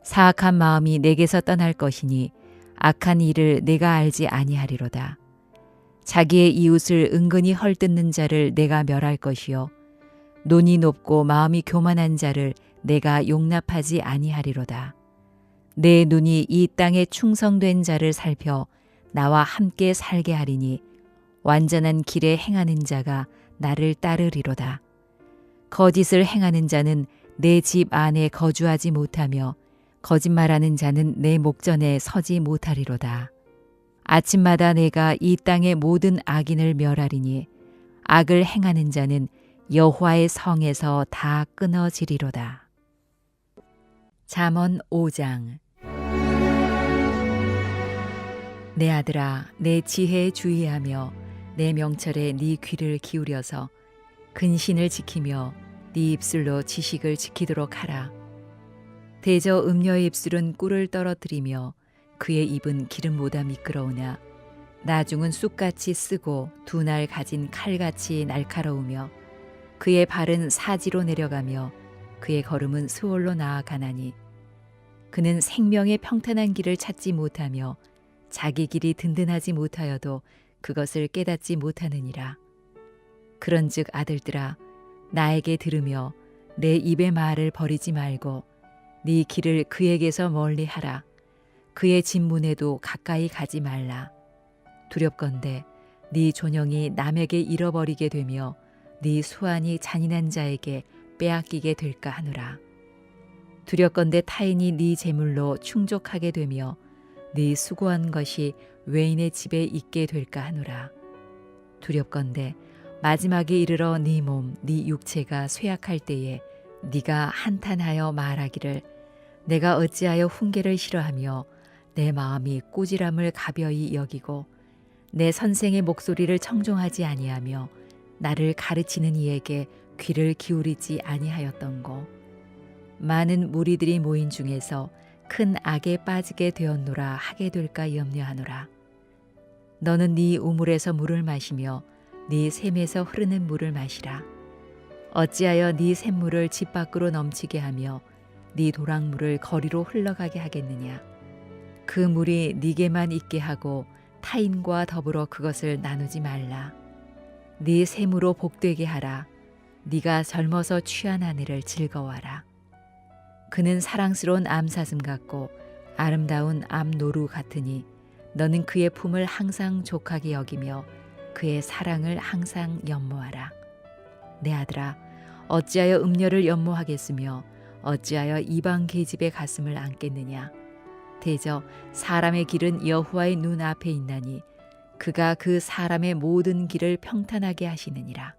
사악한 마음이 내게서 떠날 것이니 악한 일을 내가 알지 아니하리로다. 자기의 이웃을 은근히 헐뜯는 자를 내가 멸할 것이요 눈이 높고 마음이 교만한 자를 내가 용납하지 아니하리로다. 내 눈이 이 땅에 충성된 자를 살펴 나와 함께 살게 하리니 완전한 길에 행하는 자가 나를 따르리로다. 거짓을 행하는 자는 내 집 안에 거주하지 못하며 거짓말하는 자는 내 목전에 서지 못하리로다. 아침마다 내가 이 땅의 모든 악인을 멸하리니 악을 행하는 자는 여호와의 성에서 다 끊어지리로다. 잠언 5장. 내 아들아 내 지혜에 주의하며 내 명철에 네 귀를 기울여서 근신을 지키며 네 입술로 지식을 지키도록 하라. 대저 음녀의 입술은 꿀을 떨어뜨리며 그의 입은 기름보다 미끄러우나 나중은 쑥같이 쓰고 두 날 가진 칼같이 날카로우며 그의 발은 사지로 내려가며 그의 걸음은 수월로 나아가나니 그는 생명의 평탄한 길을 찾지 못하며 자기 길이 든든하지 못하여도 그것을 깨닫지 못하느니라. 그런즉 아들들아 나에게 들으며 내 입의 말을 버리지 말고 네 길을 그에게서 멀리하라. 그의 진문에도 가까이 가지 말라. 두렵건대 네 존영이 남에게 잃어버리게 되며 네 수완이 잔인한 자에게 빼앗기게 될까 하노라. 두렵건대 타인이 네 재물로 충족하게 되며 네 수고한 것이 외인의 집에 있게 될까 하노라. 두렵건대 마지막에 이르러 네 몸, 네 육체가 쇠약할 때에 네가 한탄하여 말하기를 내가 어찌하여 훈계를 싫어하며 내 마음이 꾸지람을 가벼이 여기고 내 선생의 목소리를 청종하지 아니하며 나를 가르치는 이에게 귀를 기울이지 아니하였던고. 많은 무리들이 모인 중에서 큰 악에 빠지게 되었노라 하게 될까 염려하노라. 너는 네 우물에서 물을 마시며 네 샘에서 흐르는 물을 마시라. 어찌하여 네 샘물을 집 밖으로 넘치게 하며 네 도랑물을 거리로 흘러가게 하겠느냐. 그 물이 네게만 있게 하고 타인과 더불어 그것을 나누지 말라. 네 샘으로 복되게 하라. 네가 젊어서 취한 아내를 즐거워하라. 그는 사랑스러운 암사슴 같고 아름다운 암노루 같으니 너는 그의 품을 항상 족하게 여기며 그의 사랑을 항상 연모하라. 내 아들아, 어찌하여 음녀를 연모하겠으며 어찌하여 이방 계집의 가슴을 안겠느냐. 대저 사람의 길은 여호와의 눈 앞에 있나니 그가 그 사람의 모든 길을 평탄하게 하시느니라.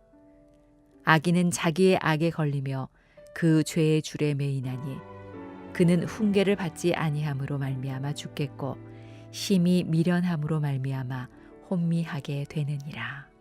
악인은 자기의 악에 걸리며 그 죄의 줄에 매이나니 그는 훈계를 받지 아니함으로 말미암아 죽겠고 심히 미련함으로 말미암아 혼미하게 되느니라.